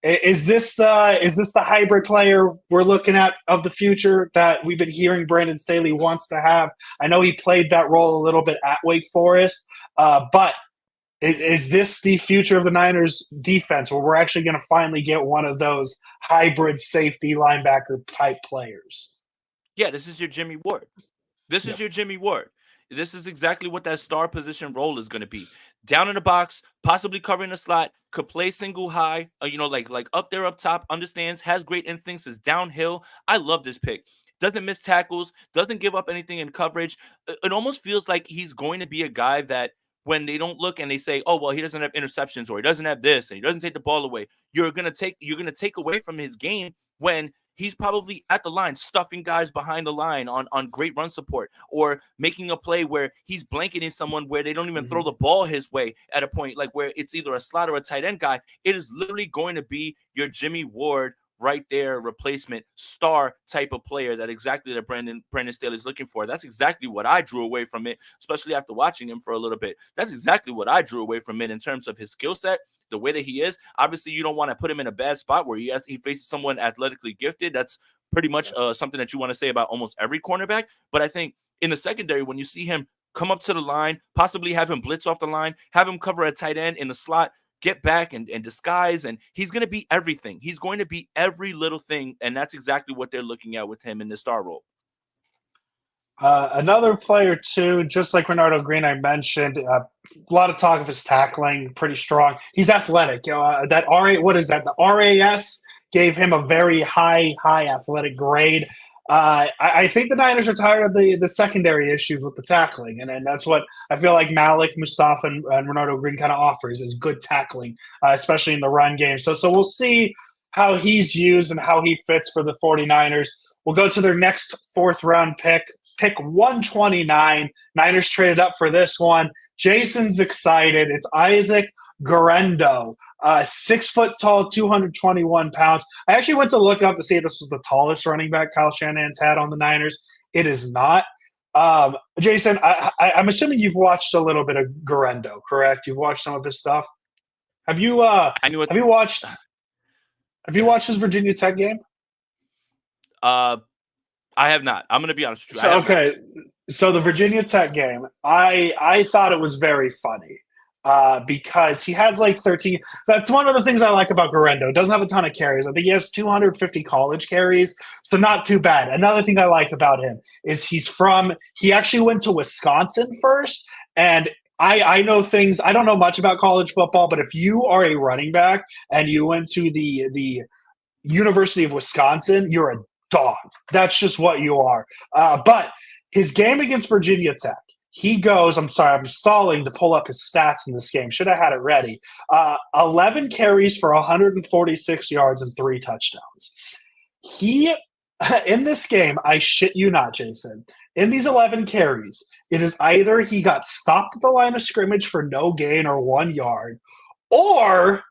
Is this the hybrid player we're looking at of the future that we've been hearing Brandon Staley wants to have? I know he played that role a little bit at Wake Forest, but is this the future of the Niners defense where we're actually going to finally get one of those hybrid safety linebacker type players? Yeah, this is your Jimmy Ward. This is your Jimmy Ward. This is exactly what that star position role is going to be. Down in the box, possibly covering the slot, could play single high, like up there, up top, understands, has great instincts, is downhill. I love this pick. Doesn't miss tackles, doesn't give up anything in coverage. It almost feels like he's going to be a guy that when they don't look and they say, oh, well, he doesn't have interceptions or he doesn't have this and he doesn't take the ball away. You're going to take away from his game when he's probably at the line, stuffing guys behind the line on great run support, or making a play where he's blanketing someone where they don't even throw the ball his way at a point, like where it's either a slot or a tight end guy. It is literally going to be your Jimmy Ward right there, replacement star type of player that Brandon Staley is looking for. That's exactly what I drew away from it, especially after watching him for a little bit. That's exactly what I drew away from it in terms of his skill set, the way that he is. Obviously, you don't want to put him in a bad spot where he faces someone athletically gifted. That's pretty much something that you want to say about almost every cornerback. But I think in the secondary, when you see him come up to the line, possibly have him blitz off the line, have him cover a tight end in the slot, get back and disguise, and he's going to be everything. He's going to be every little thing, and that's exactly what they're looking at with him in the star role. Another player, too, just like Renardo Green, I mentioned, a lot of talk of his tackling, pretty strong. He's athletic. The RAS gave him a very high athletic grade. I think the Niners are tired of the secondary issues with the tackling, and that's what I feel like Malik Mustafa and Renardo Green kind of offers is good tackling, especially in the run game. So we'll see how he's used and how he fits for the 49ers. We'll go to their next fourth-round pick 129. Niners traded up for this one. Jason's excited. It's Isaac Guerendo. 6 foot tall, 221 pounds. I actually went to look up to see if this was the tallest running back Kyle Shanahan's had on the Niners. It is not. Jason, I'm assuming you've watched a little bit of Guerendo, correct? You've watched some of his stuff. Have you watched his Virginia Tech game? I have not. I'm going to be honest with you. So the Virginia Tech game, I thought it was very funny. Because he has like 13. That's one of the things I like about Guerendo. Doesn't have a ton of carries. I think he has 250 college carries, so not too bad. Another thing I like about him is he actually went to Wisconsin first, and I know things. I don't know much about college football, but if you are a running back and you went to the University of Wisconsin, you're a dog. That's just what you are. But his game against Virginia Tech, he goes, I'm stalling to pull up his stats in this game. Should have had it ready. 11 carries for 146 yards and 3 touchdowns. In this game, I shit you not, Jason, in these 11 carries, it is either he got stopped at the line of scrimmage for no gain or 1 yard, or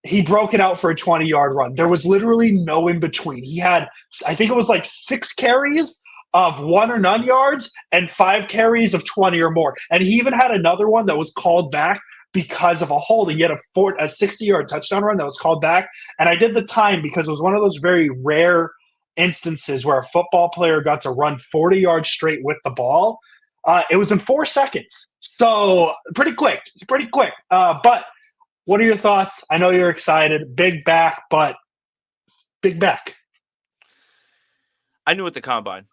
he broke it out for a 20-yard run. There was literally no in between. He had, I think it was like 6 carries of 1 or none yards and 5 carries of 20 or more. And he even had another one that was called back because of a holding. He had a 60-yard touchdown run that was called back. And I did the time because it was one of those very rare instances where a football player got to run 40 yards straight with the ball. It was in 4 seconds. So pretty quick. But what are your thoughts? I know you're excited. Big back, but big back. I knew at the combine.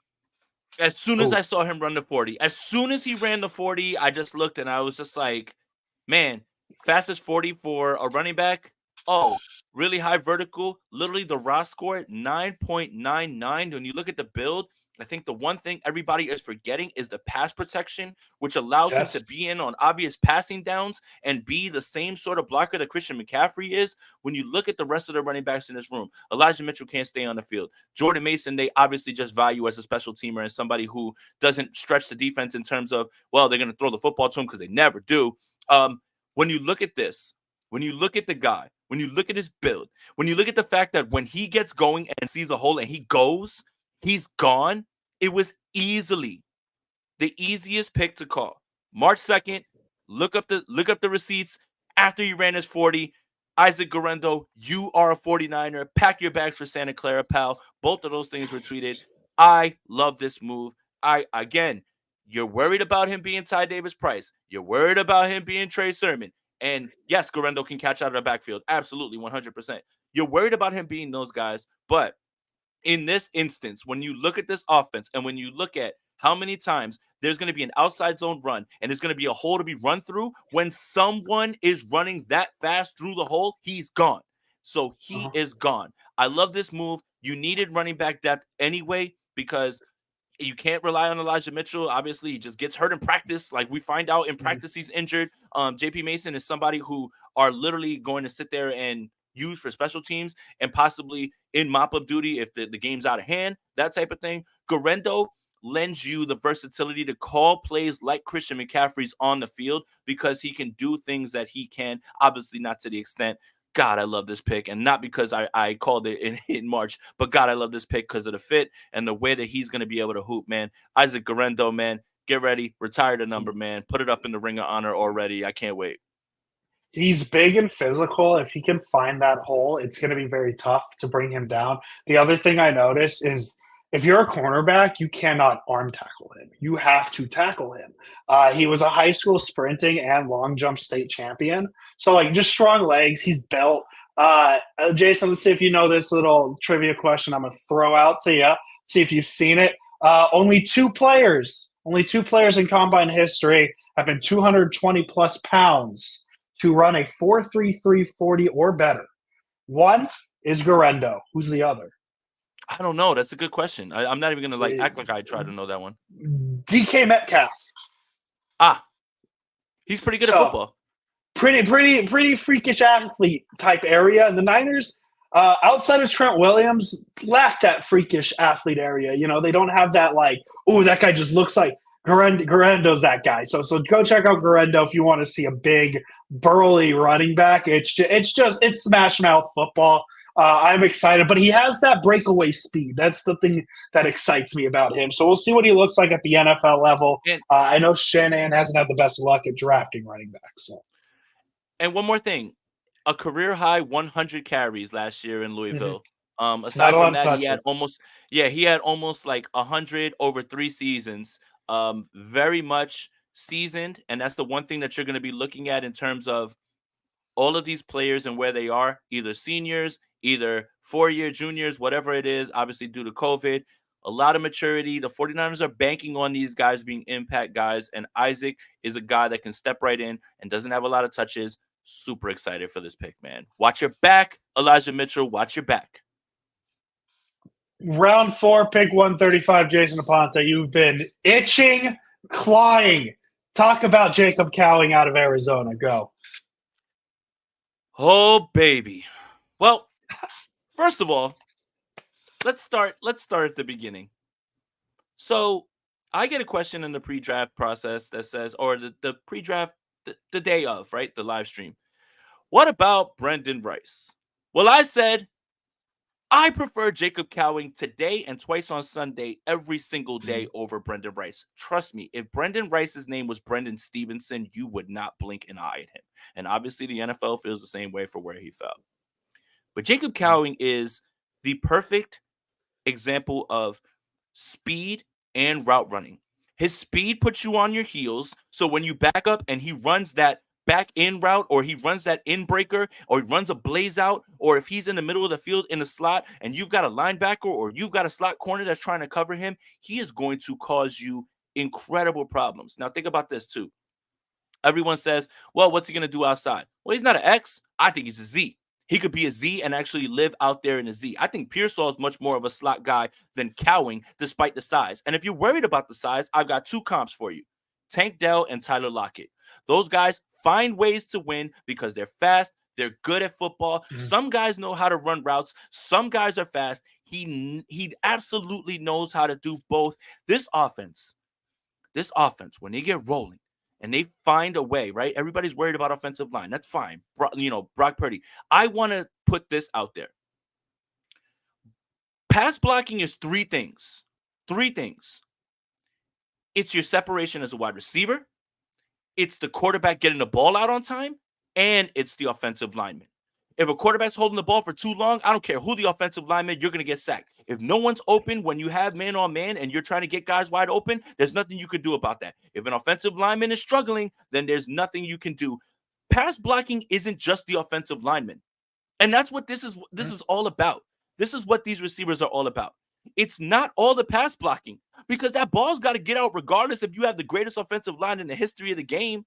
As soon as I saw him run the 40, as soon as he ran the 40, I just looked and I was just like, man, fastest 40 for a running back, Oh, really high vertical. Literally, the raw score 9.99. When you look at the build, I think the one thing everybody is forgetting is the pass protection, which allows him to Yes. be in on obvious passing downs and be the same sort of blocker that Christian McCaffrey is. When you look at the rest of the running backs in this room, Elijah Mitchell can't stay on the field. Jordan Mason, they obviously just value as a special teamer and somebody who doesn't stretch the defense in terms of, well, they're going to throw the football to him because they never do. When you look at this, when you look at the guy, when you look at his build, when you look at the fact that when he gets going and sees a hole and he goes, he's gone. It was easily the easiest pick to call. March 2nd, look up the receipts after he ran his 40. Isaac Guerendo, you are a 49er. Pack your bags for Santa Clara, pal. Both of those things were tweeted. I love this move. Again, you're worried about him being Ty Davis Price. You're worried about him being Trey Sermon. And yes, Guerendo can catch out of the backfield. Absolutely, 100%. You're worried about him being those guys. But in this instance, when you look at this offense and when you look at how many times there's going to be an outside zone run and there's going to be a hole to be run through, when someone is running that fast through the hole, he's gone. So he is gone. I love this move. You needed running back depth anyway because you can't rely on Elijah Mitchell. Obviously, he just gets hurt in practice. Like we find out in practice, he's injured. JP Mason is somebody who are literally going to sit there and use for special teams and possibly in mop-up duty if the game's out of hand, that type of thing. Guerendo lends you the versatility to call plays like Christian McCaffrey's on the field because he can do things that he can, obviously not to the extent. God, I love this pick. And not because I called it in March, but God, I love this pick because of the fit and the way that he's going to be able to hoop, man. Isaac Guerendo, man, get ready. Retire the number, man. Put it up in the Ring of Honor already. I can't wait. He's big and physical. If he can find that hole, it's going to be very tough to bring him down. The other thing I notice is if you're a cornerback, you cannot arm tackle him. You have to tackle him. He was a high school sprinting and long jump state champion. So, like, just strong legs. He's built. Jason, let's see if you know this little trivia question I'm going to throw out to you. See if you've seen it. Only two players in combine history have been 220 plus pounds to run a 4.33 40 or better. One is Guerendo. Who's the other? I don't know. That's a good question. I'm not even going to act like I try to know that one. DK Metcalf. He's pretty good at football. Pretty freakish athlete type area. And the Niners, outside of Trent Williams, lack that freakish athlete area. You know, they don't have that that guy just looks like Guerendo's that guy. So go check out Guerendo if you want to see a big, burly running back. It's smash mouth football. I'm excited, but he has that breakaway speed. That's the thing that excites me about him. So we'll see what he looks like at the NFL level. I know Shanahan hasn't had the best luck at drafting running backs. So. And one more thing, a career high 100 carries last year in Louisville. Aside from that, he had almost like 100 over 3 seasons. Very much seasoned, and that's the one thing that you're going to be looking at in terms of all of these players and where they are, either seniors, either 4-year juniors, whatever it is, obviously due to COVID, a lot of maturity. The 49ers are banking on these guys being impact guys, and Isaac is a guy that can step right in and doesn't have a lot of touches. Super excited for this pick, man. Watch your back, Elijah Mitchell. Watch your back. Round 4, pick 135, Jason Aponte. You've been itching, clawing. Talk about Jacob Cowing out of Arizona. Go. Oh, baby. Well, first of all, let's start at the beginning. So I get a question in the pre-draft process that says, or the pre-draft, the day of, right? The live stream. What about Brendan Rice? Well, I said, I prefer Jacob Cowing today and twice on Sunday every single day over Brendan Rice. Trust me, if Brendan Rice's name was Brendan Stevenson, you would not blink an eye at him. And obviously the NFL feels the same way for where he fell. But Jacob Cowing is the perfect example of speed and route running. His speed puts you on your heels. So when you back up and he runs that back in route, or he runs that in breaker, or he runs a blaze out, or if he's in the middle of the field in the slot and you've got a linebacker or you've got a slot corner that's trying to cover him, he is going to cause you incredible problems. Now think about this too. Everyone says, well, what's he going to do outside? Well, he's not an X. I think he's a Z. He could be a Z and actually live out there in a Z. I think Pearsall is much more of a slot guy than Cowing, despite the size. And if you're worried about the size, I've got 2 comps for you. Tank Dell and Tyler Lockett. Those guys find ways to win because they're fast. They're good at football. Some guys know how to run routes. Some guys are fast. He absolutely knows how to do both. This offense, when they get rolling, and they find a way, right? Everybody's worried about offensive line. That's fine. Brock Purdy. I want to put this out there. Pass blocking is 3 things. 3 things. It's your separation as a wide receiver. It's the quarterback getting the ball out on time. And it's the offensive lineman. If a quarterback's holding the ball for too long, I don't care who the offensive lineman, you're going to get sacked. If no one's open when you have man on man and you're trying to get guys wide open, there's nothing you can do about that. If an offensive lineman is struggling, then there's nothing you can do. Pass blocking isn't just the offensive lineman. And that's what this is all about. This is what these receivers are all about. It's not all the pass blocking because that ball's got to get out regardless if you have the greatest offensive line in the history of the game.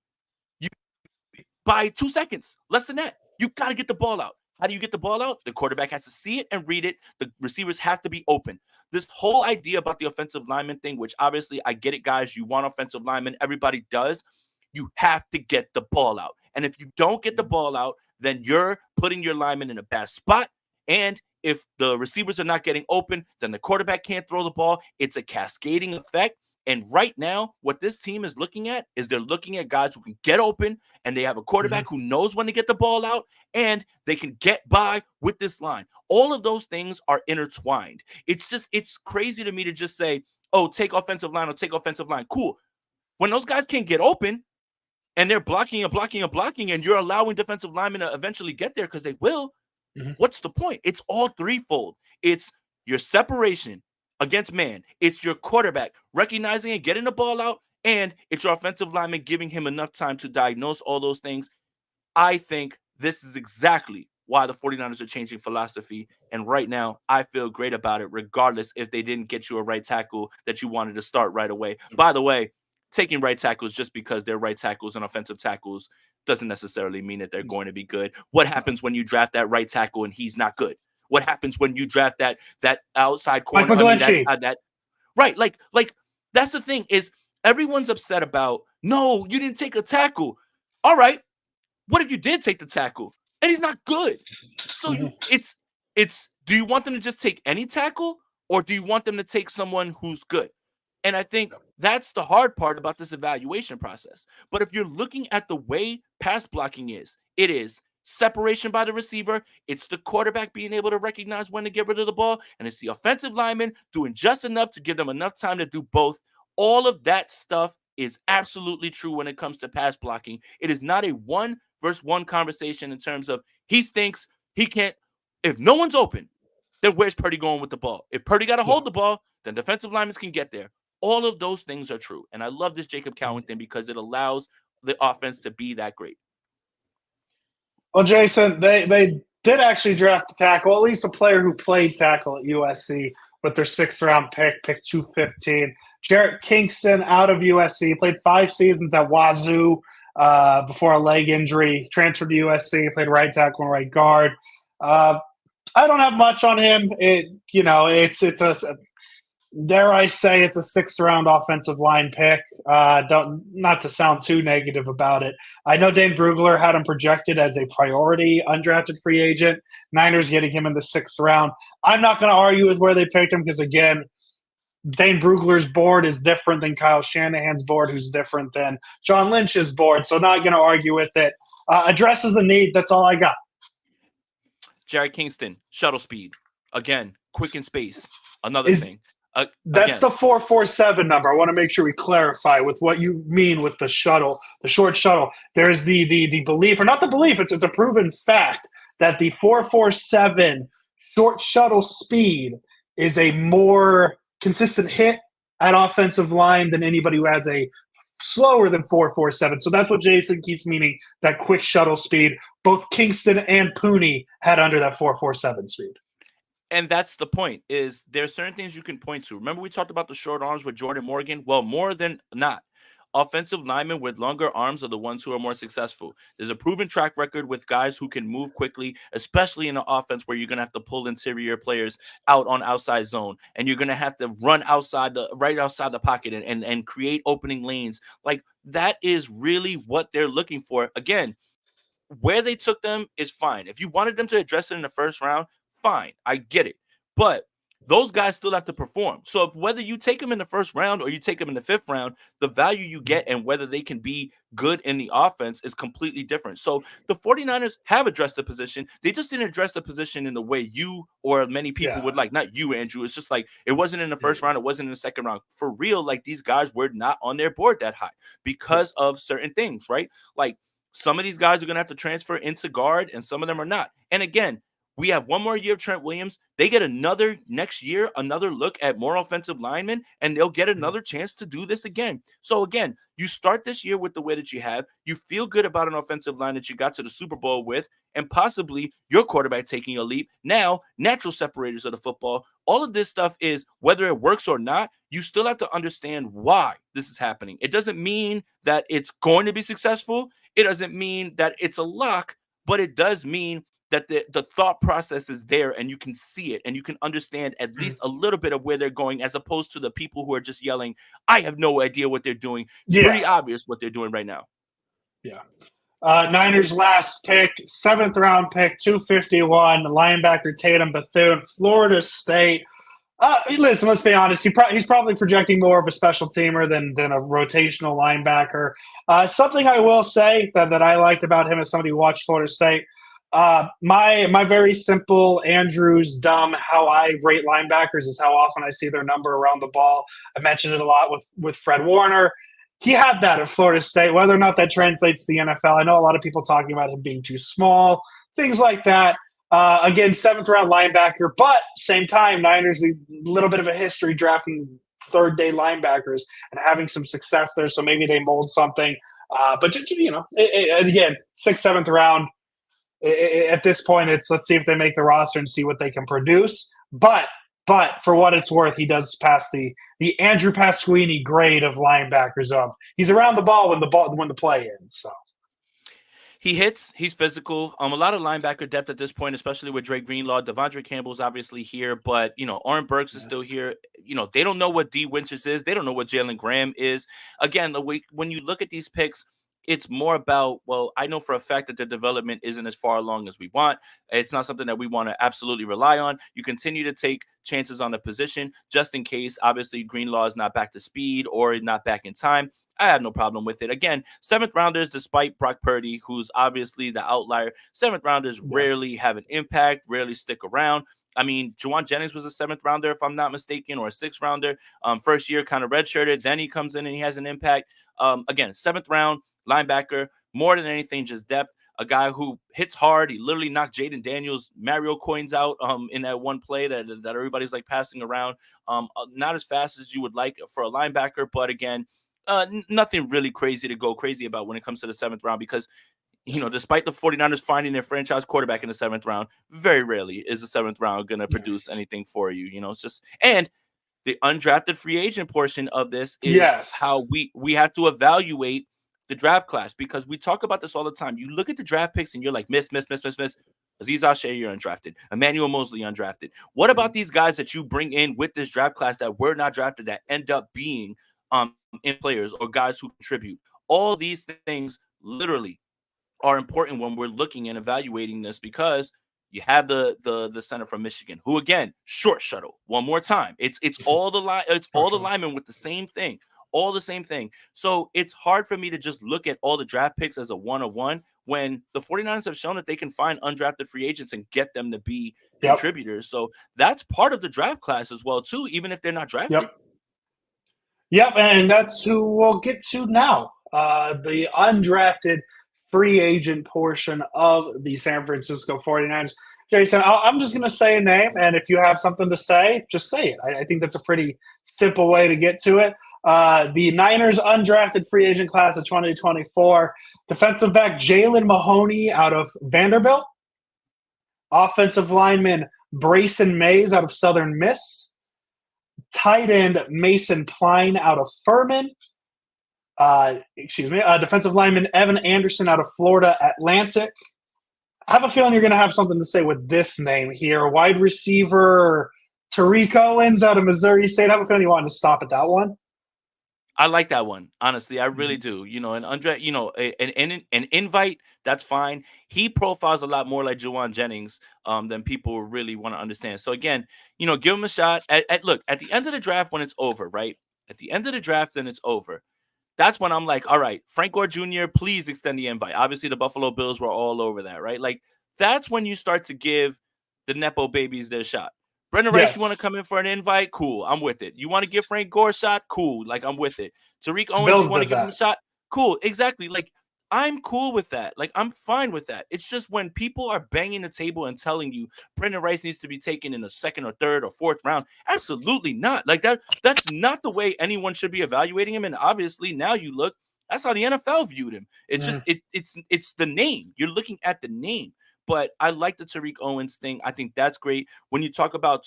By 2 seconds, less than that. You got to get the ball out. How do you get the ball out? The quarterback has to see it and read it. The receivers have to be open. This whole idea about the offensive lineman thing, which obviously I get it, guys. You want offensive linemen. Everybody does. You have to get the ball out. And if you don't get the ball out, then you're putting your lineman in a bad spot. And if the receivers are not getting open, then the quarterback can't throw the ball. It's a cascading effect. And right now, what this team is looking at is they're looking at guys who can get open, and they have a quarterback who knows when to get the ball out, and they can get by with this line. All of those things are intertwined. It's crazy to me to just say, oh, take offensive line or take offensive line. Cool. When those guys can't get open, and they're blocking, and you're allowing defensive linemen to eventually get there because they will, what's the point? It's all threefold. It's your separation against man. It's your quarterback recognizing and getting the ball out, and it's your offensive lineman giving him enough time to diagnose all those things. I think this is exactly why the 49ers are changing philosophy, and right now I feel great about it, regardless if they didn't get you a right tackle that you wanted to start right away. By the way, taking right tackles just because they're right tackles and offensive tackles doesn't necessarily mean that they're going to be good. What happens when you draft that right tackle and he's not good? What happens when you draft that outside corner? Right. Like that's the thing is everyone's upset about, no, you didn't take a tackle. All right. What if you did take the tackle and he's not good? So do you want them to just take any tackle or do you want them to take someone who's good? And I think that's the hard part about this evaluation process. But if you're looking at the way pass blocking is, it is separation by the receiver, it's the quarterback being able to recognize when to get rid of the ball, and it's the offensive lineman doing just enough to give them enough time to do both. All of that stuff is absolutely true when it comes to pass blocking. It is not a 1-versus-1 conversation in terms of he stinks, he can't. If no one's open, then where's Purdy going with the ball? If Purdy got to hold the ball, then defensive linemen can get there. All of those things are true. And I love this Jacob Cowing thing because it allows the offense to be that great. Well, Jason, they did actually draft a tackle, at least a player who played tackle at USC with their 6th-round pick 215. Jarrett Kingston out of USC, played 5 seasons at Wazoo before a leg injury, transferred to USC, played right tackle and right guard. I don't have much on him. Dare I say it's a 6th-round offensive line pick. Not to sound too negative about it. I know Dane Brugler had him projected as a priority undrafted free agent. Niners getting him in the 6th round. I'm not going to argue with where they picked him because, again, Dane Brugler's board is different than Kyle Shanahan's board, who's different than John Lynch's board. So not going to argue with it. Addresses a need. That's all I got. Jarrett Kingston, shuttle speed. Again, quick in space. Another thing. That's the 447 number. I want to make sure we clarify with what you mean with the shuttle, the short shuttle. There's the belief, or not the belief, it's a proven fact that the 447 short shuttle speed is a more consistent hit at offensive line than anybody who has a slower than 447. So that's what Jason keeps meaning, that quick shuttle speed. Both Kingston and Puni had under that 447 speed. And that's the point, is there are certain things you can point to. Remember we talked about the short arms with Jordan Morgan? Well, more than not, offensive linemen with longer arms are the ones who are more successful. There's a proven track record with guys who can move quickly, especially in an offense where you're going to have to pull interior players out on outside zone, and you're going to have to run right outside the pocket and create opening lanes. Like, that is really what they're looking for. Again, where they took them is fine. If you wanted them to address it in the first round, fine. I get it. But those guys still have to perform. So whether you take them in the first round or you take them in the fifth round, the value you get and whether they can be good in the offense is completely different. So the 49ers have addressed the position. They just didn't address the position in the way you or many people would like. Not you, Andrew. It's just like it wasn't in the first round. It wasn't in the second round. For real, like, these guys were not on their board that high because of certain things, right? Like, some of these guys are going to have to transfer into guard, and some of them are not. And again, we have one more year of Trent Williams. They get another look at more offensive linemen, and they'll get another chance to do this again. So again, you start this year with the way that you have. You feel good about an offensive line that you got to the Super Bowl with, and possibly your quarterback taking a leap. Now, natural separators of the football. All of this stuff is, whether it works or not, you still have to understand why this is happening. It doesn't mean that it's going to be successful. It doesn't mean that it's a lock, but it does mean that the thought process is there, and you can see it, and you can understand at least a little bit of where they're going, as opposed to the people who are just yelling, I have no idea what they're doing. It's pretty obvious what they're doing right now. Yeah. Niners last pick, 7th round pick, 251, linebacker Tatum Bethune, Florida State. Listen, let's be honest. He's probably projecting more of a special teamer than a rotational linebacker. Something I will say that I liked about him as somebody who watched Florida State, my very simple Andrew's dumb how I rate linebackers is how often I see their number around the ball. I mentioned it a lot with Fred Warner. He had that at Florida State. Whether or not that translates to the NFL, I know a lot of people talking about him being too small, things like that. Again, 7th round linebacker, but same time, Niners, we a little bit of a history drafting 3rd day linebackers and having some success there. So maybe they mold something. But again, 6th, 7th round. At this point, it's let's see if they make the roster and see what they can produce. But for what it's worth, he does pass the Andrew Pasquini grade of linebackers. He's around the ball when the play ends. So he hits. He's physical. A lot of linebacker depth at this point, especially with Dre Greenlaw. Devondre Campbell's obviously here, but Oren Burks is still here. They don't know what D Winters is. They don't know what Jalen Graham is. Again, when you look at these picks, it's more about, well, I know for a fact that the development isn't as far along as we want. It's not something that we want to absolutely rely on. You continue to take chances on the position just in case, obviously, Greenlaw is not back to speed or not back in time. I have no problem with it. Again, 7th rounders, despite Brock Purdy, who's obviously the outlier, 7th rounders rarely have an impact, rarely stick around. I mean, Juwan Jennings was a 7th rounder, if I'm not mistaken, or a 6th rounder. First year, kind of redshirted. Then he comes in and he has an impact. Again, 7th round linebacker, more than anything, just depth. A guy who hits hard. He literally knocked Jaden Daniels Mario coins out in that one play that everybody's like passing around. Not as fast as you would like for a linebacker, but again, nothing really crazy to go crazy about when it comes to the 7th round, because despite the 49ers finding their franchise quarterback in the 7th round, very rarely is the 7th round going to produce anything for you. It's just, and the undrafted free agent portion of this is how we have to evaluate the draft class, because we talk about this all the time. You look at the draft picks and you're like, miss. Azeez Al-Shaair, you're undrafted. Emmanuel Mosley, undrafted. What about these guys that you bring in with this draft class that were not drafted that end up being in players or guys who contribute? All these things literally are important when we're looking and evaluating this, because you have the center from Michigan, who again, short shuttle. One more time, it's all the linemen with the same thing. All the same thing. So it's hard for me to just look at all the draft picks as a one-on-one when the 49ers have shown that they can find undrafted free agents and get them to be contributors. So that's part of the draft class as well, too, even if they're not drafted. Yep, and that's who we'll get to now. The undrafted free agent portion of the San Francisco 49ers. Jason, I'm just going to say a name, and if you have something to say, just say it. I think that's a pretty simple way to get to it. The Niners undrafted free agent class of 2024, defensive back Jalen Mahoney out of Vanderbilt, offensive lineman Brayson Mays out of Southern Miss, tight end Mason Pline out of Furman, Defensive lineman Evan Anderson out of Florida Atlantic. I have a feeling you're going to have something to say with this name here. Wide receiver Tariq Owens out of Missouri State. I have a feeling you wanted to stop at that one. I like that one, honestly. I really do. An invite, that's fine. He profiles a lot more like Juwan Jennings than people really want to understand. So again, give him a shot. Look, at the end of the draft when it's over, right? At the end of the draft, then it's over. That's when I'm like, all right, Frank Gore Jr., please extend the invite. Obviously, the Buffalo Bills were all over that, right? Like, that's when you start to give the Nepo babies their shot. Brendan Rice, you want to come in for an invite? Cool, I'm with it. You want to give Frank Gore a shot? Cool, like, I'm with it. Tariq Owens, you want to give him a shot? Cool, exactly. Like, I'm cool with that. Like, I'm fine with that. It's just when people are banging the table and telling you Brendan Rice needs to be taken in the second or third or fourth round, absolutely not. Like, that's not the way anyone should be evaluating him. And obviously, now you look, that's how the NFL viewed him. It's just it's the name. You're looking at the name. But I like the Tariq Owens thing. I think that's great. When you talk about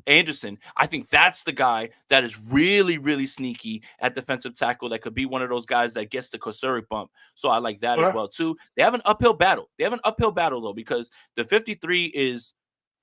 Anderson, I think that's the guy that is really, really sneaky at defensive tackle. That could be one of those guys that gets the Kosuric bump. So I like that as well too. They have an uphill battle. Though, because the 53 is,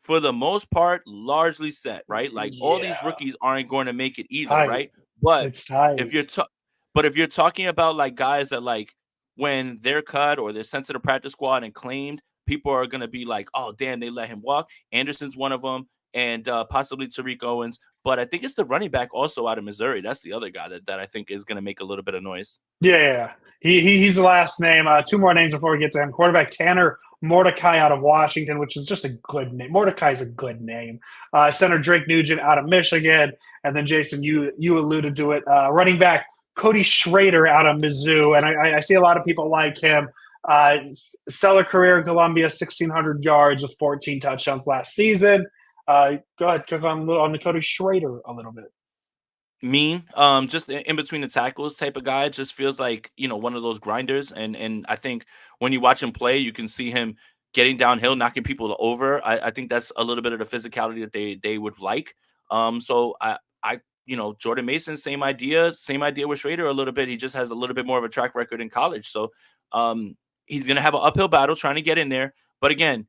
for the most part, largely set, right? Like all these rookies aren't going to make it either, right? But if you're talking about like guys that like when they're cut or they're sent to the practice squad and claimed, people are going to be like, oh, damn, they let him walk. Anderson's one of them, and possibly Tariq Owens. But I think it's the running back also out of Missouri. That's the other guy that I think is going to make a little bit of noise. Yeah. He's the last name. Two more names before we get to him. Quarterback Tanner Mordecai out of Washington, which is just a good name. Mordecai is a good name. Center Drake Nugent out of Michigan. And then, Jason, you alluded to it. Running back Cody Schrader out of Mizzou. And I see a lot of people like him. Stellar career in Columbia, 1,600 yards with 14 touchdowns last season. Go ahead, click on the Cody Schrader a little bit. Mean, just in between the tackles type of guy. Just feels like, one of those grinders. And I think when you watch him play, you can see him getting downhill, knocking people over. I think that's a little bit of the physicality that they would like. So I Jordan Mason, same idea with Schrader a little bit. He just has a little bit more of a track record in college. So he's going to have an uphill battle trying to get in there. But again,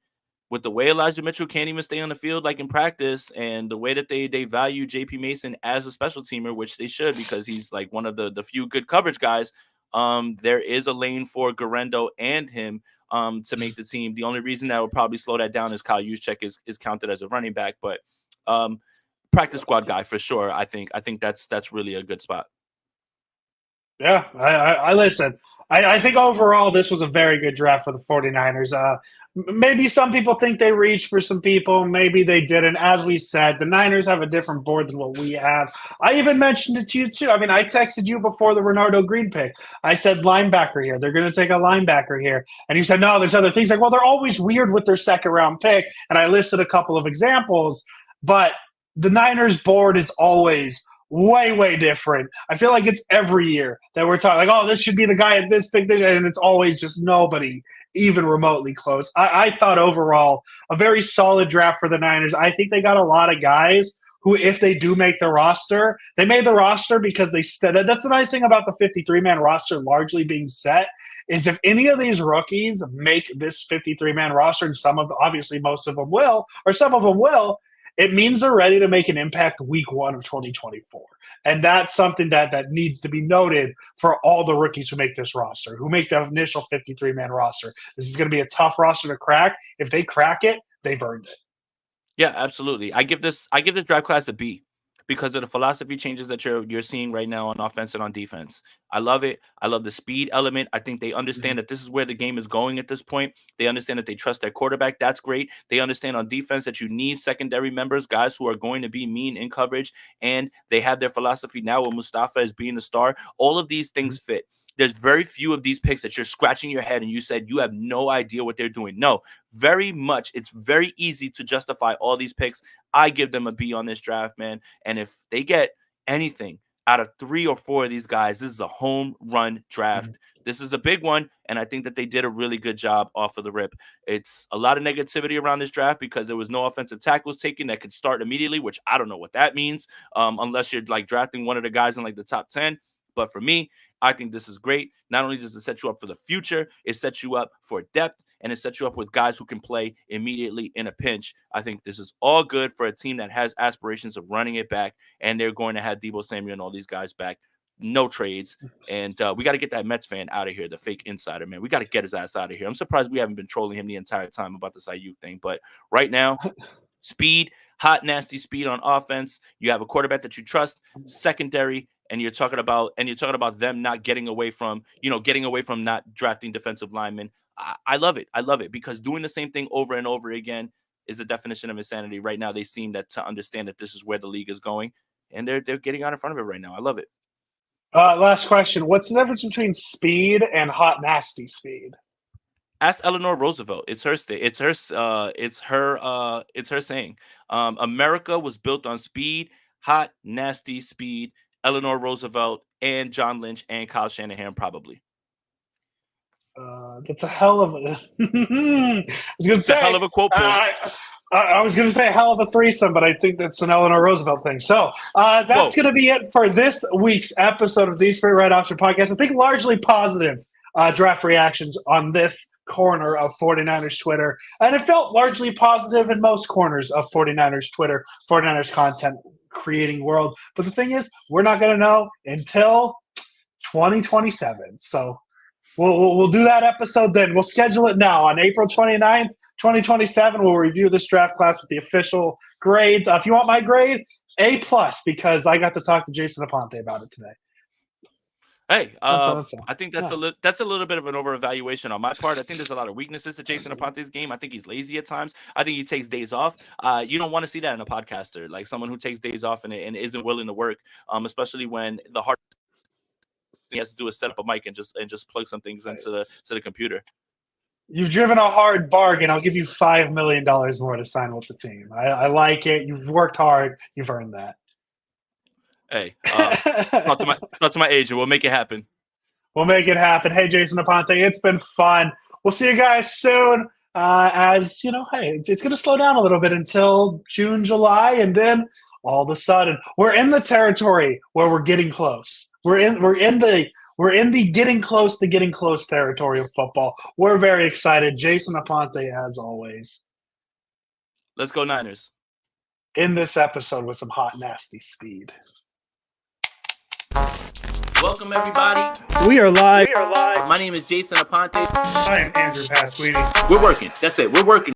with the way Elijah Mitchell can't even stay on the field like in practice, and the way that they value JP Mason as a special teamer, which they should, because he's like one of the few good coverage guys, there is a lane for Guerendo and him to make the team. The only reason that would probably slow that down is Kyle Juszczyk is counted as a running back, but practice squad guy for sure. I think that's really a good spot. Yeah, I listen. I think overall this was a very good draft for the 49ers. Maybe some people think they reached for some people. Maybe they didn't. As we said, the Niners have a different board than what we have. I even mentioned it to you, too. I mean, I texted you before the Renardo Green pick. I said linebacker here. They're going to take a linebacker here. And you said, no, there's other things. Like, well, they're always weird with their second-round pick. And I listed a couple of examples. But the Niners board is always way different. I feel like it's every year that we're talking like, oh, this should be the guy at this big, and it's always just nobody even remotely close. I thought overall a very solid draft for the Niners. I think they got a lot of guys who, if they do make the roster, they made the roster because that's the nice thing about the 53-man roster largely being set, is if any of these rookies make this 53-man roster, and obviously most of them will, or some of them will, it means they're ready to make an impact week 1 of 2024. And that's something that needs to be noted for all the rookies who make this roster, who make the initial 53-man roster. This is going to be a tough roster to crack. If they crack it, they've earned it. Yeah, absolutely. I give this draft class a B because of the philosophy changes that you're seeing right now on offense and on defense. I love it. I love the speed element. I think they understand that this is where the game is going at this point. They understand that they trust their quarterback. That's great. They understand on defense that you need secondary members, guys who are going to be mean in coverage, and they have their philosophy now with Mustafa as being the star. All of these things fit. There's very few of these picks that you're scratching your head and you said you have no idea what they're doing. No, very much. It's very easy to justify all these picks. I give them a B on this draft, man. And if they get anything out of 3 or 4 of these guys, this is a home run draft. This is a big one, and I think that they did a really good job off of the rip. It's a lot of negativity around this draft because there was no offensive tackles taken that could start immediately, which I don't know what that means, unless you're like drafting one of the guys in like the top 10. But for me, I think this is great. Not only does it set you up for the future, it sets you up for depth, and it sets you up with guys who can play immediately in a pinch. I think this is all good for a team that has aspirations of running it back, and they're going to have Deebo Samuel and all these guys back. No trades. And we got to get that Mets fan out of here, the fake insider, man. We got to get his ass out of here. I'm surprised we haven't been trolling him the entire time about this Ayuk thing. But right now, speed, hot, nasty speed on offense. You have a quarterback that you trust, secondary, and you're talking about them not getting away from not drafting defensive linemen. I love it. I love it because doing the same thing over and over again is the definition of insanity. Right now, they seem to understand that this is where the league is going, and they're getting out in front of it right now. I love it. Last question. What's the difference between speed and hot, nasty speed? Ask Eleanor Roosevelt. It's her saying. America was built on speed, hot, nasty speed. Eleanor Roosevelt and John Lynch and Kyle Shanahan probably. That's a hell of a. I was going to say a hell of a quote. I was going to say a hell of a threesome, but I think that's an Eleanor Roosevelt thing. So that's going to be it for this week's episode of the East Bay Red Option Podcast. I think largely positive draft reactions on this corner of 49ers Twitter. And it felt largely positive in most corners of 49ers Twitter, 49ers content creating world. But the thing is, we're not going to know until 2027. So we'll do that episode then. We'll schedule it now on April 29th. 2027, we'll review this draft class with the official grades. If you want my grade, A+, because I got to talk to Jason Aponte about it today. Hey, I think that's a little bit of an over-evaluation on my part. I think there's a lot of weaknesses to Jason Aponte's game. I think he's lazy at times. I think he takes days off. You don't want to see that in a podcaster, like someone who takes days off and isn't willing to work, especially when the hard thing he has to do is set up a mic and just plug some things into the computer. You've driven a hard bargain. I'll give you $5 million more to sign with the team. I like it. You've worked hard. You've earned that. Hey, talk to my agent. We'll make it happen. We'll make it happen. Hey, Jason Aponte, it's been fun. We'll see you guys soon. As you know, hey, it's going to slow down a little bit until June, July, and then all of a sudden we're in the territory where we're getting close. We're in the getting close to getting close territory of football. We're very excited. Jason Aponte, as always. Let's go Niners. In this episode with some hot, nasty speed. Welcome, everybody. We are live. My name is Jason Aponte. I am Andrew Pasquini. We're working. That's it. We're working.